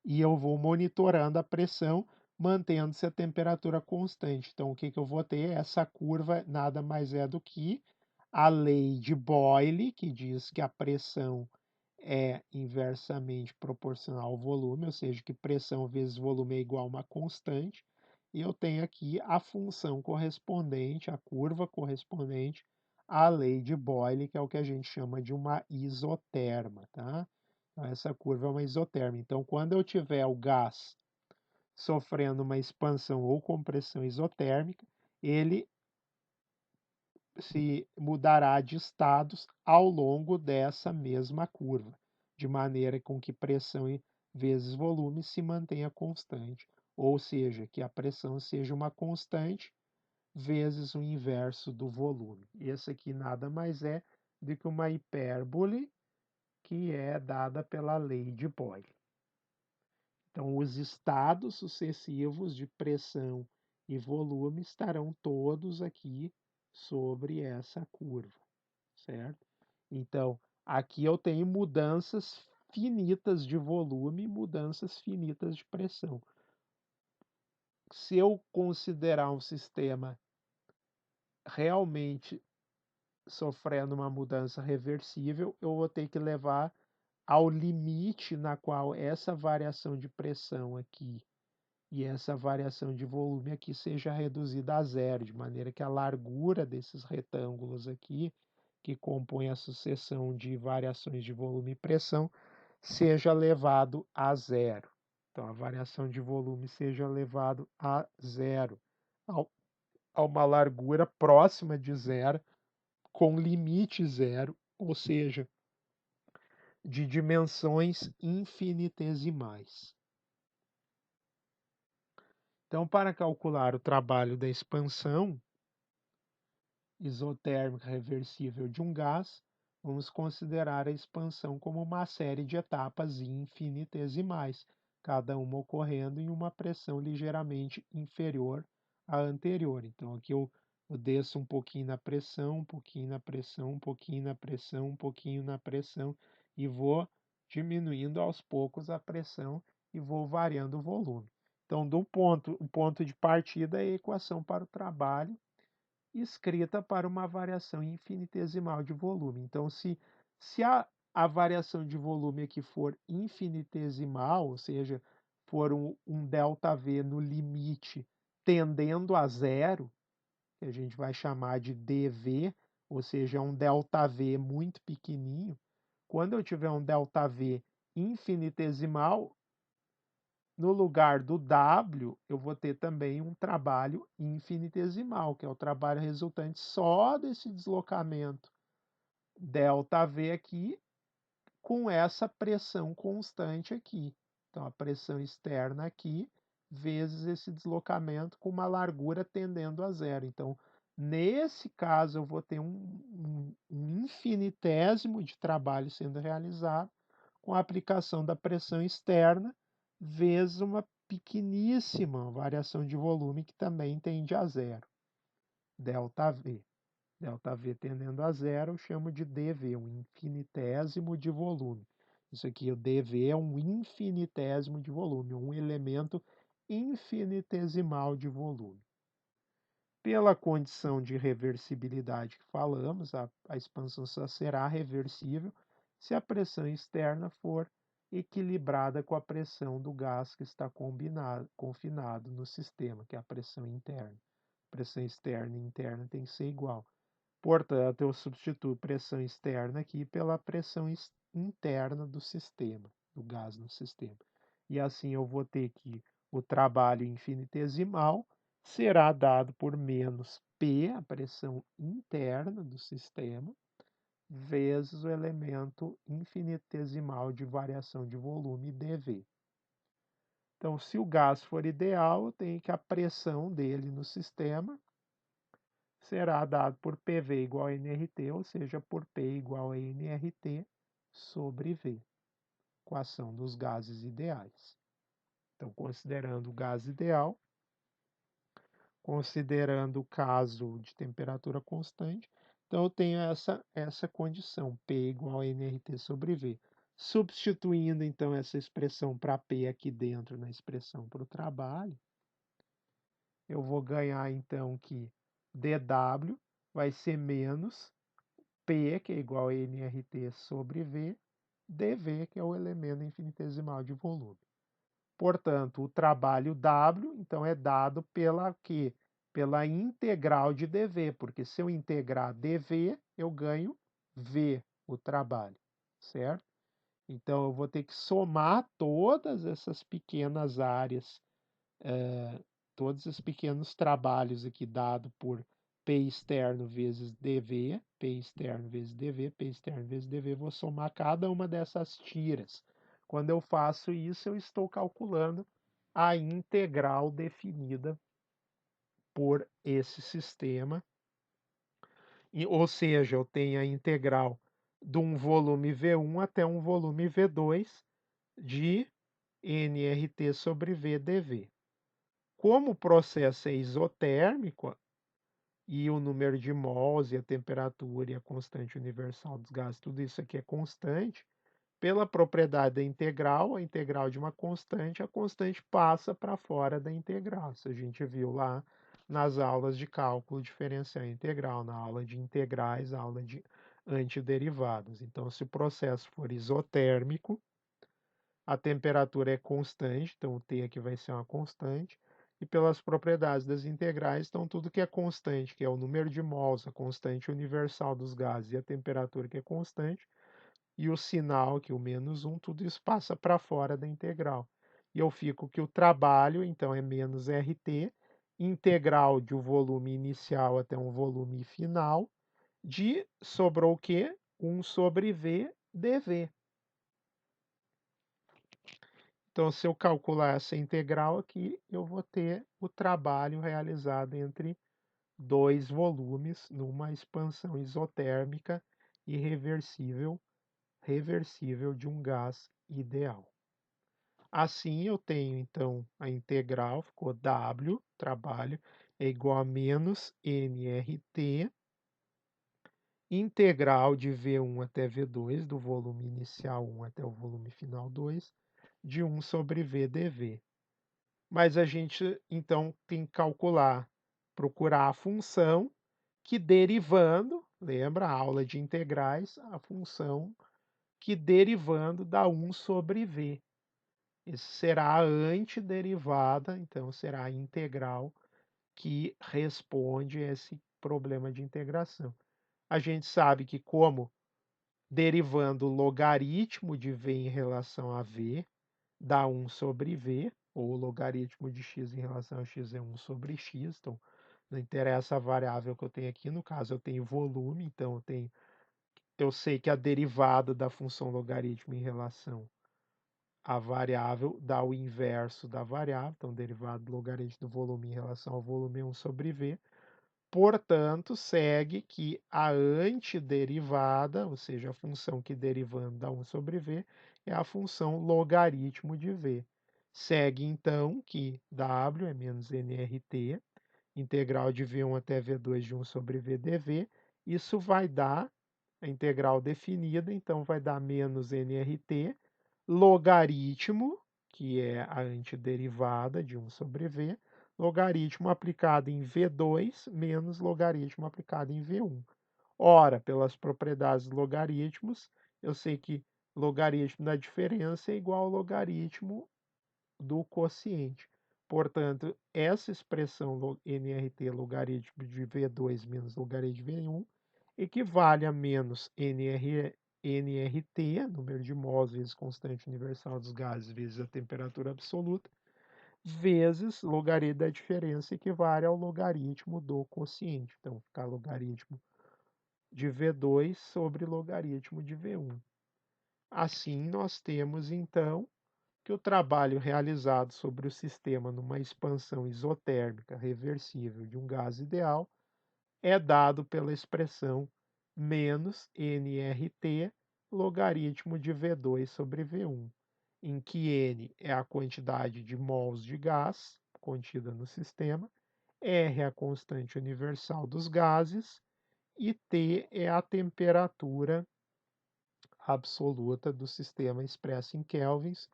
e eu vou monitorando a pressão, mantendo-se a temperatura constante. Então, o que eu vou ter? Essa curva nada mais é do que a lei de Boyle, que diz que a pressão é inversamente proporcional ao volume, ou seja, que pressão vezes volume é igual a uma constante. E eu tenho aqui a função correspondente, a curva correspondente à lei de Boyle, que é o que a gente chama de uma isoterma, tá? Então, essa curva é uma isoterma. Então, quando eu tiver o gás sofrendo uma expansão ou compressão isotérmica, ele se mudará de estados ao longo dessa mesma curva, de maneira com que pressão vezes volume se mantenha constante, ou seja, que a pressão seja uma constante vezes o inverso do volume. Esse aqui nada mais é do que uma hipérbole que é dada pela lei de Boyle. Então, os estados sucessivos de pressão e volume estarão todos aqui sobre essa curva, certo? Então, aqui eu tenho mudanças finitas de volume e mudanças finitas de pressão. Se eu considerar um sistema realmente sofrendo uma mudança reversível, eu vou ter que levar ao limite na qual essa variação de pressão aqui e essa variação de volume aqui seja reduzida a zero, de maneira que a largura desses retângulos aqui, que compõem a sucessão de variações de volume e pressão, seja levado a zero. Então, a variação de volume seja levado a zero, a uma largura próxima de zero, com limite zero, ou seja, de dimensões infinitesimais. Então, para calcular o trabalho da expansão isotérmica reversível de um gás, vamos considerar a expansão como uma série de etapas infinitesimais, cada uma ocorrendo em uma pressão ligeiramente inferior à anterior. Então, aqui eu desço um pouquinho na pressão, um pouquinho na pressão, um pouquinho na pressão, um pouquinho na pressão, e vou diminuindo aos poucos a pressão e vou variando o volume. Então, o ponto de partida é a equação para o trabalho escrita para uma variação infinitesimal de volume. Então, se a variação de volume aqui for infinitesimal, ou seja, for um ΔV no limite tendendo a zero, que a gente vai chamar de dV, ou seja, um ΔV muito pequenininho, quando eu tiver um ΔV infinitesimal, no lugar do W, eu vou ter também um trabalho infinitesimal, que é o trabalho resultante só desse deslocamento ΔV aqui, com essa pressão constante aqui. Então, a pressão externa aqui, vezes esse deslocamento com uma largura tendendo a zero. Então, nesse caso, eu vou ter um infinitésimo de trabalho sendo realizado com a aplicação da pressão externa, vezes uma pequeníssima variação de volume que também tende a zero, ΔV. ΔV tendendo a zero, eu chamo de dV, um infinitésimo de volume. Isso aqui, o dV é um infinitésimo de volume, um elemento infinitesimal de volume. Pela condição de reversibilidade que falamos, a expansão só será reversível se a pressão externa for equilibrada com a pressão do gás que está confinado no sistema, que é a pressão interna. Pressão externa e interna tem que ser igual. Portanto, eu substituo pressão externa aqui pela pressão interna do sistema, do gás no sistema. E assim eu vou ter que o trabalho infinitesimal será dado por menos P, a pressão interna do sistema, vezes o elemento infinitesimal de variação de volume dV. Então, se o gás for ideal, eu tenho que a pressão dele no sistema será dado por PV igual a nRT, ou seja, por P igual a nRT sobre V, equação dos gases ideais. Então, considerando o gás ideal, considerando o caso de temperatura constante, então eu tenho essa condição, P igual a nRT sobre V. Substituindo, então, essa expressão para P aqui dentro na expressão para o trabalho, eu vou ganhar, então, que dW vai ser menos P, que é igual a nRT sobre V, dV, que é o elemento infinitesimal de volume. Portanto, o trabalho W, então, é dado pela quê? Pela integral de dV, porque se eu integrar dV, eu ganho V, o trabalho, certo? Então, eu vou ter que somar todas essas pequenas áreas, todos esses pequenos trabalhos aqui dado por P externo vezes dV, P externo vezes dV, P externo vezes dV, vou somar cada uma dessas tiras. Quando eu faço isso, eu estou calculando a integral definida por esse sistema, ou seja, eu tenho a integral de um volume V1 até um volume V2 de nRT sobre V dV. Como o processo é isotérmico e o número de mols e a temperatura e a constante universal dos gases, tudo isso aqui é constante, pela propriedade da integral, a integral de uma constante, a constante passa para fora da integral. Isso a gente viu lá nas aulas de cálculo diferencial integral, na aula de integrais, aula de antiderivadas. Então, se o processo for isotérmico, a temperatura é constante, então o T aqui vai ser uma constante, e pelas propriedades das integrais, então tudo que é constante, que é o número de mols, a constante universal dos gases e a temperatura que é constante, e o sinal, que é o -1, tudo isso passa para fora da integral. E eu fico que o trabalho, então, é menos RT, integral de um volume inicial até um volume final, sobrou o quê? 1 sobre V dV. Então, se eu calcular essa integral aqui, eu vou ter o trabalho realizado entre dois volumes numa expansão isotérmica irreversível, reversível de um gás ideal. Assim, eu tenho, então, a integral, ficou W, trabalho, é igual a menos nRT, integral de V1 até V2, do volume inicial 1 até o volume final 2, de 1 sobre V dV. Mas a gente, então, tem que calcular, procurar a função que derivando, lembra a aula de integrais, a função que derivando dá 1 sobre V. Isso será a antiderivada, então será a integral que responde a esse problema de integração. A gente sabe que como derivando o logaritmo de V em relação a V, dá 1 sobre V, ou o logaritmo de x em relação a x é 1 sobre x, então não interessa a variável que eu tenho aqui, no caso eu tenho volume, então eu sei que a derivada da função logaritmo em relação à variável dá o inverso da variável, então derivada do logaritmo do volume em relação ao volume é 1 sobre V, portanto, segue que a antiderivada, ou seja, a função que derivando dá 1 sobre V, é a função logaritmo de V. Segue, então, que W é menos nRT, integral de V1 até V2 de 1 sobre V dV. Isso vai dar a integral definida, então vai dar menos nRT, logaritmo, que é a antiderivada de 1 sobre V, logaritmo aplicado em V2 menos logaritmo aplicado em V1. Ora, pelas propriedades dos logaritmos, eu sei que logaritmo da diferença é igual ao logaritmo do quociente. Portanto, essa expressão nRT logaritmo de V2 menos logaritmo de V1 equivale a menos nRT nRT, número de mols vezes constante universal dos gases vezes a temperatura absoluta, vezes logaritmo da diferença equivale ao logaritmo do quociente. Então, fica logaritmo de V2 sobre logaritmo de V1. Assim, nós temos, então, que o trabalho realizado sobre o sistema numa expansão isotérmica reversível de um gás ideal é dado pela expressão menos nRT logaritmo de V2 sobre V1, em que N é a quantidade de mols de gás contida no sistema, R é a constante universal dos gases e T é a temperatura absoluta do sistema expressa em kelvins,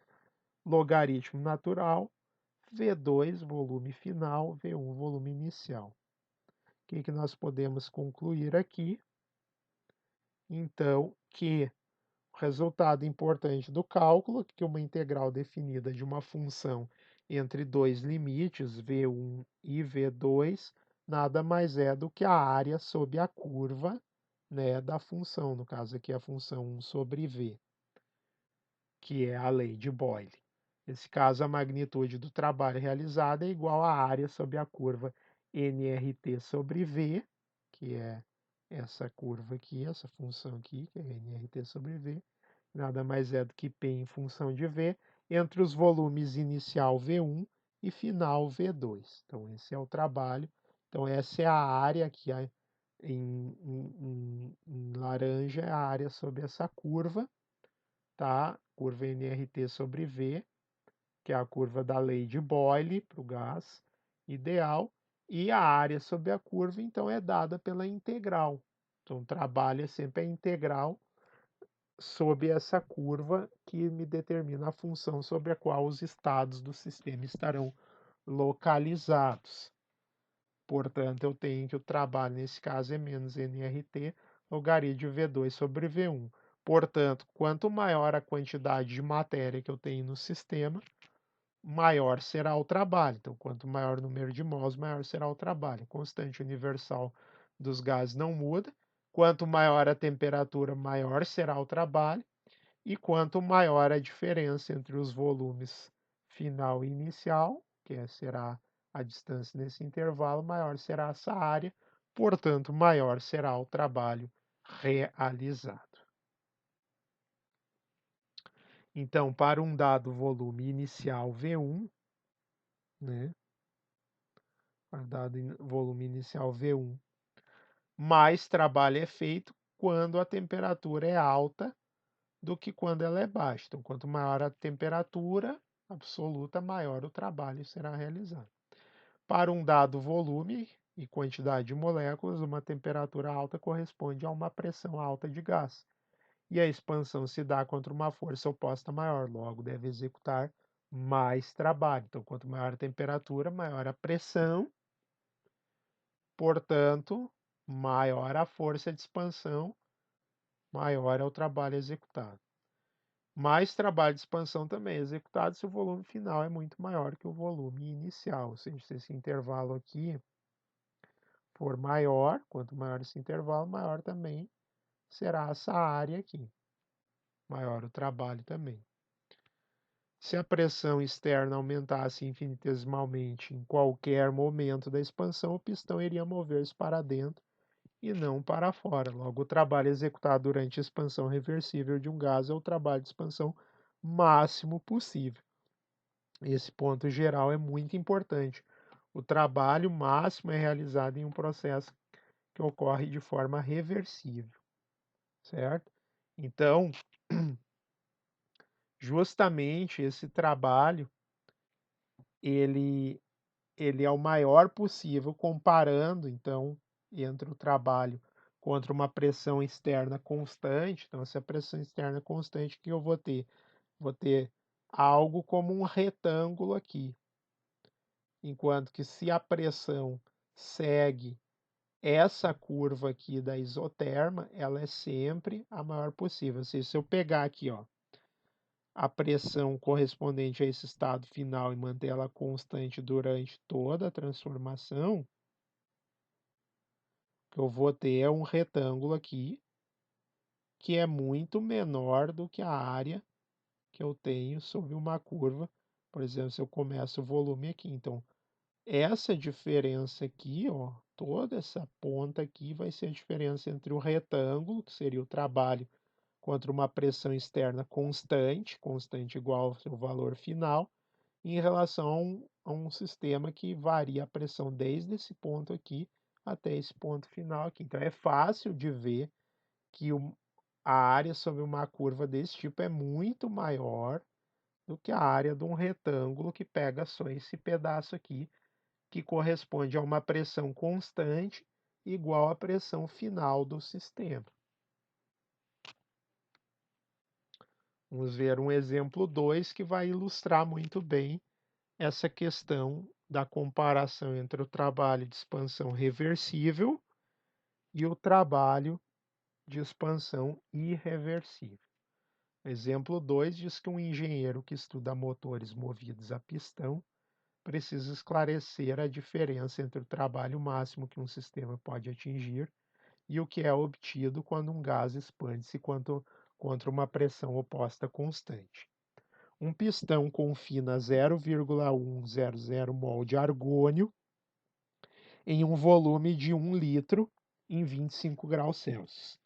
logaritmo natural, V2 volume final, V1 volume inicial. O que nós podemos concluir aqui? Então, que o resultado importante do cálculo é que uma integral definida de uma função entre dois limites, V1 e V2, nada mais é do que a área sob a curva, né, da função, no caso aqui a função 1 sobre V, que é a lei de Boyle. Nesse caso, a magnitude do trabalho realizado é igual à área sob a curva nRT sobre V, que é essa curva aqui, essa função aqui, que é nRT sobre V, nada mais é do que P em função de V, entre os volumes inicial V1 e final V2. Então, esse é o trabalho. Então, essa é a área que em laranja é a área sobre essa curva, tá? Curva nRT sobre V, que é a curva da lei de Boyle para o gás ideal, e a área sobre a curva, então, é dada pela integral. Então, o trabalho é sempre a integral sobre essa curva que me determina a função sobre a qual os estados do sistema estarão localizados. Portanto, eu tenho que o trabalho, nesse caso, é menos nRT, logaritmo de V2 sobre V1. Portanto, quanto maior a quantidade de matéria que eu tenho no sistema, maior será o trabalho. Então, quanto maior o número de mols, maior será o trabalho. A constante universal dos gases não muda. Quanto maior a temperatura, maior será o trabalho. E quanto maior a diferença entre os volumes final e inicial, será a distância nesse intervalo, maior será essa área, portanto, maior será o trabalho realizado. Então, para um dado volume inicial V1, né, para dado volume inicial V1, mais trabalho é feito quando a temperatura é alta do que quando ela é baixa. Então, quanto maior a temperatura absoluta, maior o trabalho será realizado. Para um dado volume e quantidade de moléculas, uma temperatura alta corresponde a uma pressão alta de gás. E a expansão se dá contra uma força oposta maior, logo deve executar mais trabalho. Então, quanto maior a temperatura, maior a pressão, portanto, maior a força de expansão, maior é o trabalho executado. Mais trabalho de expansão também é executado se o volume final é muito maior que o volume inicial. Ou seja, se esse intervalo aqui for maior, quanto maior esse intervalo, maior também será essa área aqui. Maior o trabalho também. Se a pressão externa aumentasse infinitesimalmente em qualquer momento da expansão, o pistão iria mover-se para dentro e não para fora. Logo, o trabalho executado durante a expansão reversível de um gás é o trabalho de expansão máximo possível. Esse ponto geral é muito importante. O trabalho máximo é realizado em um processo que ocorre de forma reversível, certo? Então, justamente esse trabalho, ele, ele é o maior possível comparando, então, entre o trabalho contra uma pressão externa constante. Então, se a pressão externa é constante, o que eu vou ter? Vou ter algo como um retângulo aqui. Enquanto que se a pressão segue essa curva aqui da isoterma, ela é sempre a maior possível. Ou seja, se eu pegar aqui, ó, a pressão correspondente a esse estado final e manter ela constante durante toda a transformação, o que eu vou ter é um retângulo aqui, que é muito menor do que a área que eu tenho sobre uma curva. Por exemplo, se eu começo o volume aqui, então essa diferença aqui, ó, toda essa ponta aqui vai ser a diferença entre o retângulo, que seria o trabalho, contra uma pressão externa constante, constante igual ao seu valor final, em relação a um sistema que varia a pressão desde esse ponto aqui até esse ponto final aqui. Então é fácil de ver que a área sobre uma curva desse tipo é muito maior do que a área de um retângulo que pega só esse pedaço aqui, que corresponde a uma pressão constante igual à pressão final do sistema. Vamos ver um exemplo 2 que vai ilustrar muito bem essa questão da comparação entre o trabalho de expansão reversível e o trabalho de expansão irreversível. Exemplo 2 diz que um engenheiro que estuda motores movidos a pistão precisa esclarecer a diferença entre o trabalho máximo que um sistema pode atingir e o que é obtido quando um gás expande-se contra uma pressão oposta constante. Um pistão confina 0,100 mol de argônio em um volume de 1 litro em 25 graus Celsius.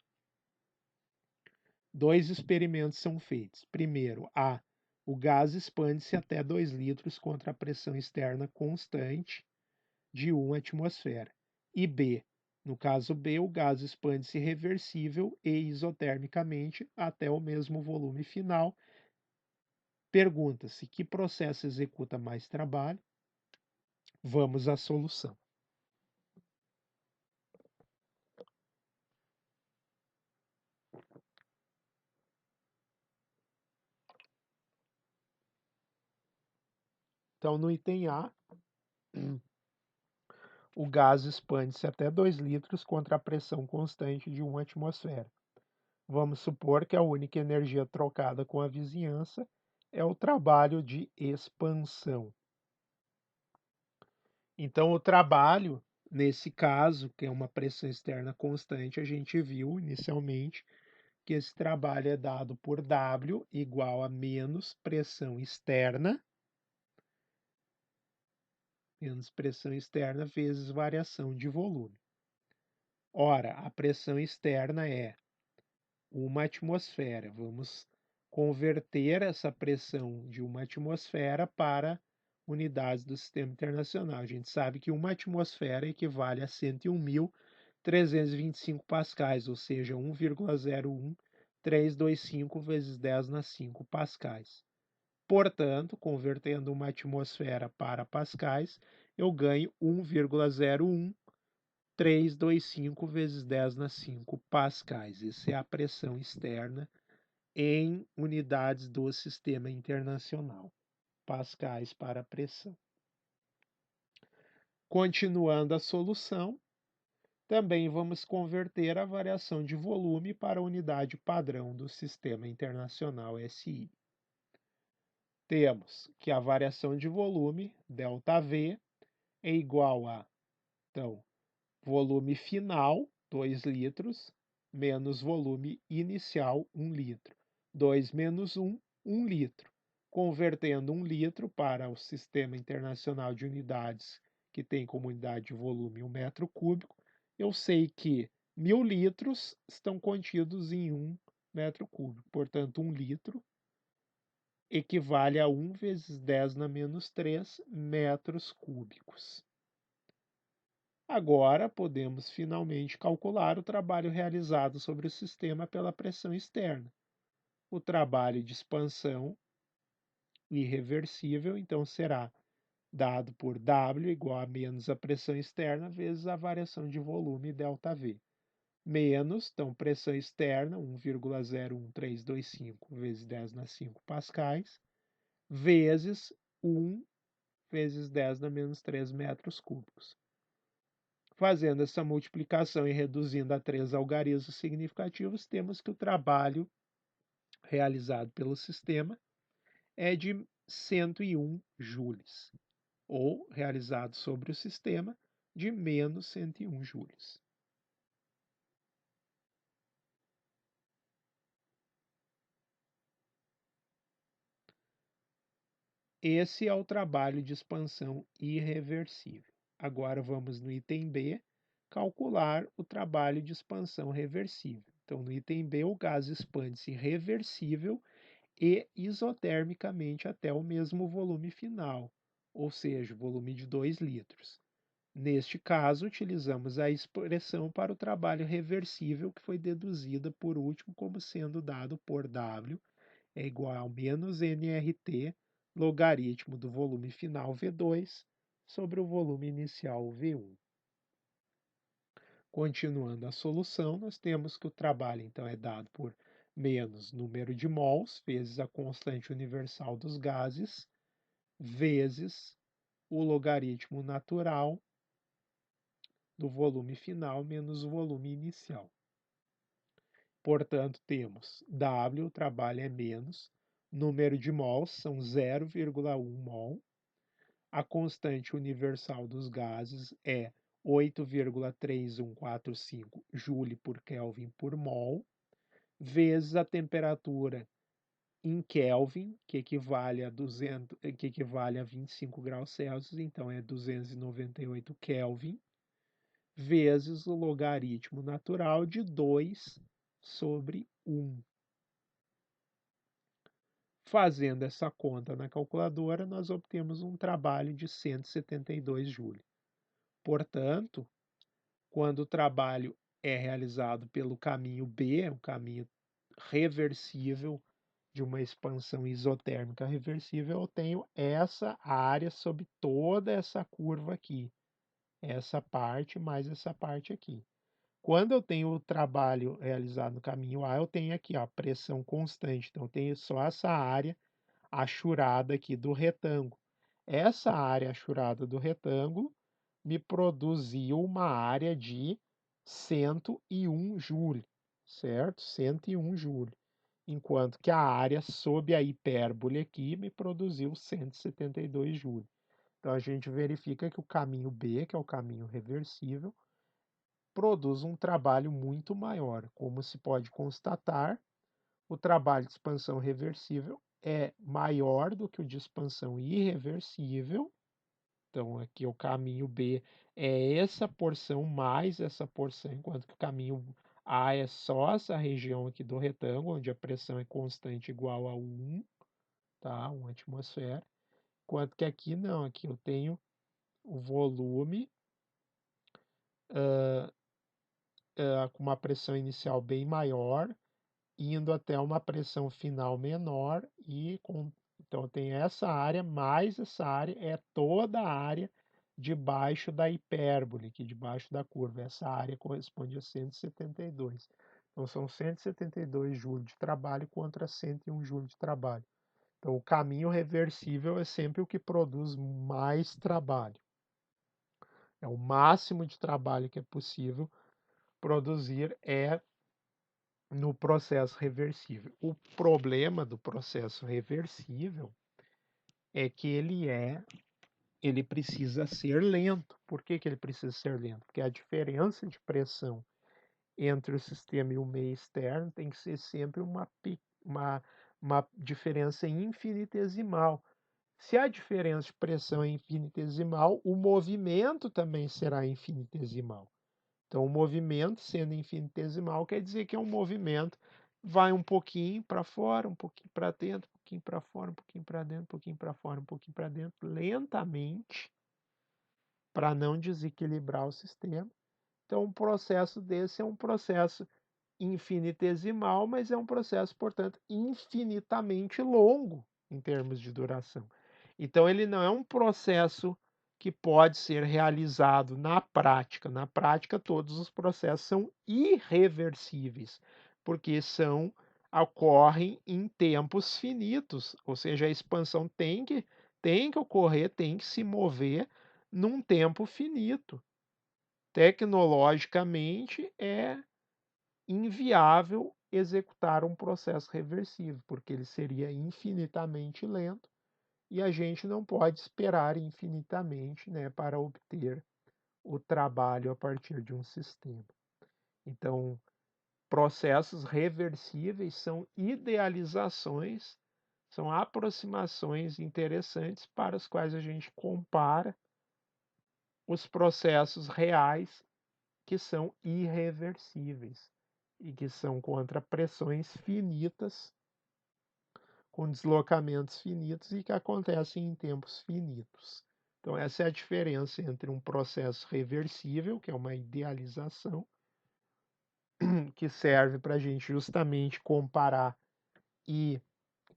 Dois experimentos são feitos. Primeiro, A. O gás expande-se até 2 litros contra a pressão externa constante de 1 atmosfera. E B. No caso B, o gás expande-se reversível e isotermicamente até o mesmo volume final. Pergunta-se que processo executa mais trabalho? Vamos à solução. Então, no item A, o gás expande-se até 2 litros contra a pressão constante de 1 atmosfera. Vamos supor que a única energia trocada com a vizinhança é o trabalho de expansão. Então, o trabalho, nesse caso, que é uma pressão externa constante, a gente viu inicialmente que esse trabalho é dado por W igual a menos pressão externa vezes variação de volume. Ora, a pressão externa é 1 atmosfera. Vamos converter essa pressão de 1 atmosfera para unidades do sistema internacional. A gente sabe que 1 atmosfera equivale a 101.325 pascais, ou seja, 1,01325 vezes 10 na 5 pascais. Portanto, convertendo uma atmosfera para pascais, eu ganho 1,01325 vezes 10 na 5 pascais. Essa é a pressão externa em unidades do sistema internacional. Pascais para pressão. Continuando a solução, também vamos converter a variação de volume para a unidade padrão do sistema internacional SI. Temos que a variação de volume, ΔV, é igual a, então, volume final, 2 litros, menos volume inicial, 1 litro. 2 menos 1, 1 litro. Convertendo 1 litro para o Sistema Internacional de Unidades, que tem como unidade de volume 1 metro cúbico, eu sei que 1.000 litros estão contidos em 1 metro cúbico. Portanto, 1 litro equivale a 1 vezes 10 na menos 3 metros cúbicos. Agora podemos finalmente calcular o trabalho realizado sobre o sistema pela pressão externa. O trabalho de expansão irreversível, então, será dado por W igual a menos a pressão externa vezes a variação de volume ΔV. Menos, então, pressão externa, 1,01325 vezes 10 na 5 pascais, vezes 1 vezes 10 na menos 3 metros cúbicos. Fazendo essa multiplicação e reduzindo a 3 algarismos significativos, temos que o trabalho realizado pelo sistema é de 101 joules, ou realizado sobre o sistema de menos 101 joules. esse é o trabalho de expansão irreversível. Agora vamos no item B, calcular o trabalho de expansão reversível. Então, no item B, o gás expande-se reversível e isotermicamente até o mesmo volume final, ou seja, o volume de 2 litros. Neste caso, utilizamos a expressão para o trabalho reversível, que foi deduzida por último como sendo dado por W é igual a menos nRT logaritmo do volume final V2 sobre o volume inicial V1. Continuando a solução, nós temos que o trabalho então é dado por menos número de mols vezes a constante universal dos gases vezes o logaritmo natural do volume final menos o volume inicial. Portanto, temos W, o trabalho é menos, número de mols são 0,1 mol, a constante universal dos gases é 8,3145 joule por Kelvin por mol, vezes a temperatura em Kelvin, que equivale a 25 graus Celsius, então é 298 Kelvin, vezes o logaritmo natural de 2 sobre 1. Fazendo essa conta na calculadora, nós obtemos um trabalho de 172 joules. Portanto, quando o trabalho é realizado pelo caminho B, o caminho reversível de uma expansão isotérmica reversível, eu tenho essa área sobre toda essa curva aqui. Essa parte mais essa parte aqui. Quando eu tenho o trabalho realizado no caminho A, eu tenho aqui a pressão constante. Então, eu tenho só essa área achurada aqui do retângulo. Essa área achurada do retângulo me produziu uma área de 101 joule, certo? 101 joule. Enquanto que a área sob a hipérbole aqui me produziu 172 joule. Então, a gente verifica que o caminho B, que é o caminho reversível, produz um trabalho muito maior. Como se pode constatar, o trabalho de expansão reversível é maior do que o de expansão irreversível. Então, aqui o caminho B é essa porção mais essa porção, enquanto que o caminho A é só essa região aqui do retângulo, onde a pressão é constante igual a 1, tá? 1 atmosfera. Enquanto que aqui não, aqui eu tenho o volume com uma pressão inicial bem maior, indo até uma pressão final menor então tem essa área mais essa área é toda a área debaixo da hipérbole, aqui debaixo da curva. Essa área corresponde a 172. Então são 172 joules de trabalho contra 101 joules de trabalho. Então o caminho reversível é sempre o que produz mais trabalho. É o máximo de trabalho que é possível produzir no processo reversível. O problema do processo reversível é que ele precisa ser lento. Por que ele precisa ser lento? Porque a diferença de pressão entre o sistema e o meio externo tem que ser sempre uma diferença infinitesimal. Se a diferença de pressão é infinitesimal, o movimento também será infinitesimal. Então, o movimento sendo infinitesimal quer dizer que é um movimento vai um pouquinho para fora, um pouquinho para dentro, um pouquinho para fora, um pouquinho para dentro, um pouquinho para fora, um pouquinho para dentro, lentamente, para não desequilibrar o sistema. Então, um processo desse é um processo infinitesimal, mas é um processo, portanto, infinitamente longo em termos de duração. Então, ele não é um processo que pode ser realizado na prática. Na prática, todos os processos são irreversíveis, porque ocorrem em tempos finitos, ou seja, a expansão tem que ocorrer, tem que se mover num tempo finito. Tecnologicamente, é inviável executar um processo reversível, porque ele seria infinitamente lento e a gente não pode esperar infinitamente, né, para obter o trabalho a partir de um sistema. Então, processos reversíveis são idealizações, São aproximações interessantes para as quais a gente compara os processos reais que são irreversíveis e que são contra pressões finitas, com deslocamentos finitos e que acontecem em tempos finitos. Então, essa é a diferença entre um processo reversível, que é uma idealização, que serve para a gente justamente comparar e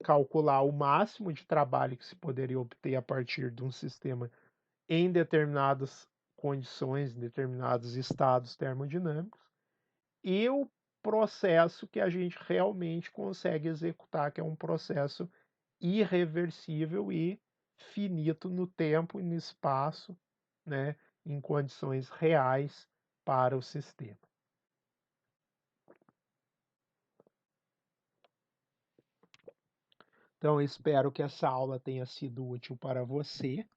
calcular o máximo de trabalho que se poderia obter a partir de um sistema em determinadas condições, em determinados estados termodinâmicos, e o processo que a gente realmente consegue executar, que é um processo irreversível e finito no tempo e no espaço, né, em condições reais para o sistema. Então, eu espero que essa aula tenha sido útil para você.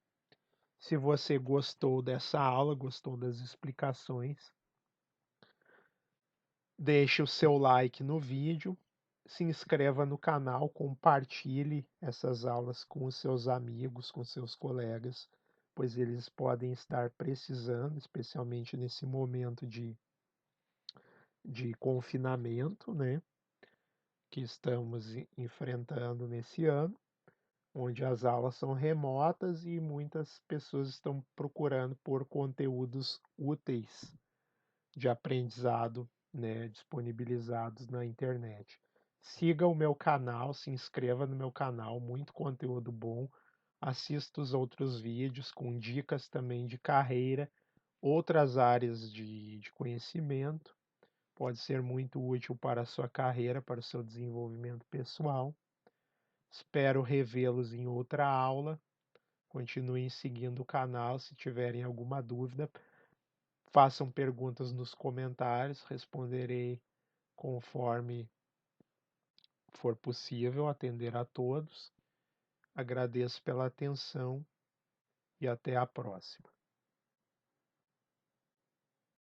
Se você gostou dessa aula, gostou das explicações, deixe o seu like no vídeo, se inscreva no canal, compartilhe essas aulas com os seus amigos, com seus colegas, pois eles podem estar precisando, especialmente nesse momento de confinamento, né, que estamos enfrentando nesse ano, onde as aulas são remotas e muitas pessoas estão procurando por conteúdos úteis de aprendizado, né, disponibilizados na internet. Siga o meu canal, se inscreva no meu canal, muito conteúdo bom. Assista os outros vídeos com dicas também de carreira, outras áreas de conhecimento. Pode ser muito útil para a sua carreira, para o seu desenvolvimento pessoal. Espero revê-los em outra aula. Continuem seguindo o canal. Se tiverem alguma dúvida, façam perguntas nos comentários, responderei conforme for possível atender a todos. Agradeço pela atenção e até a próxima.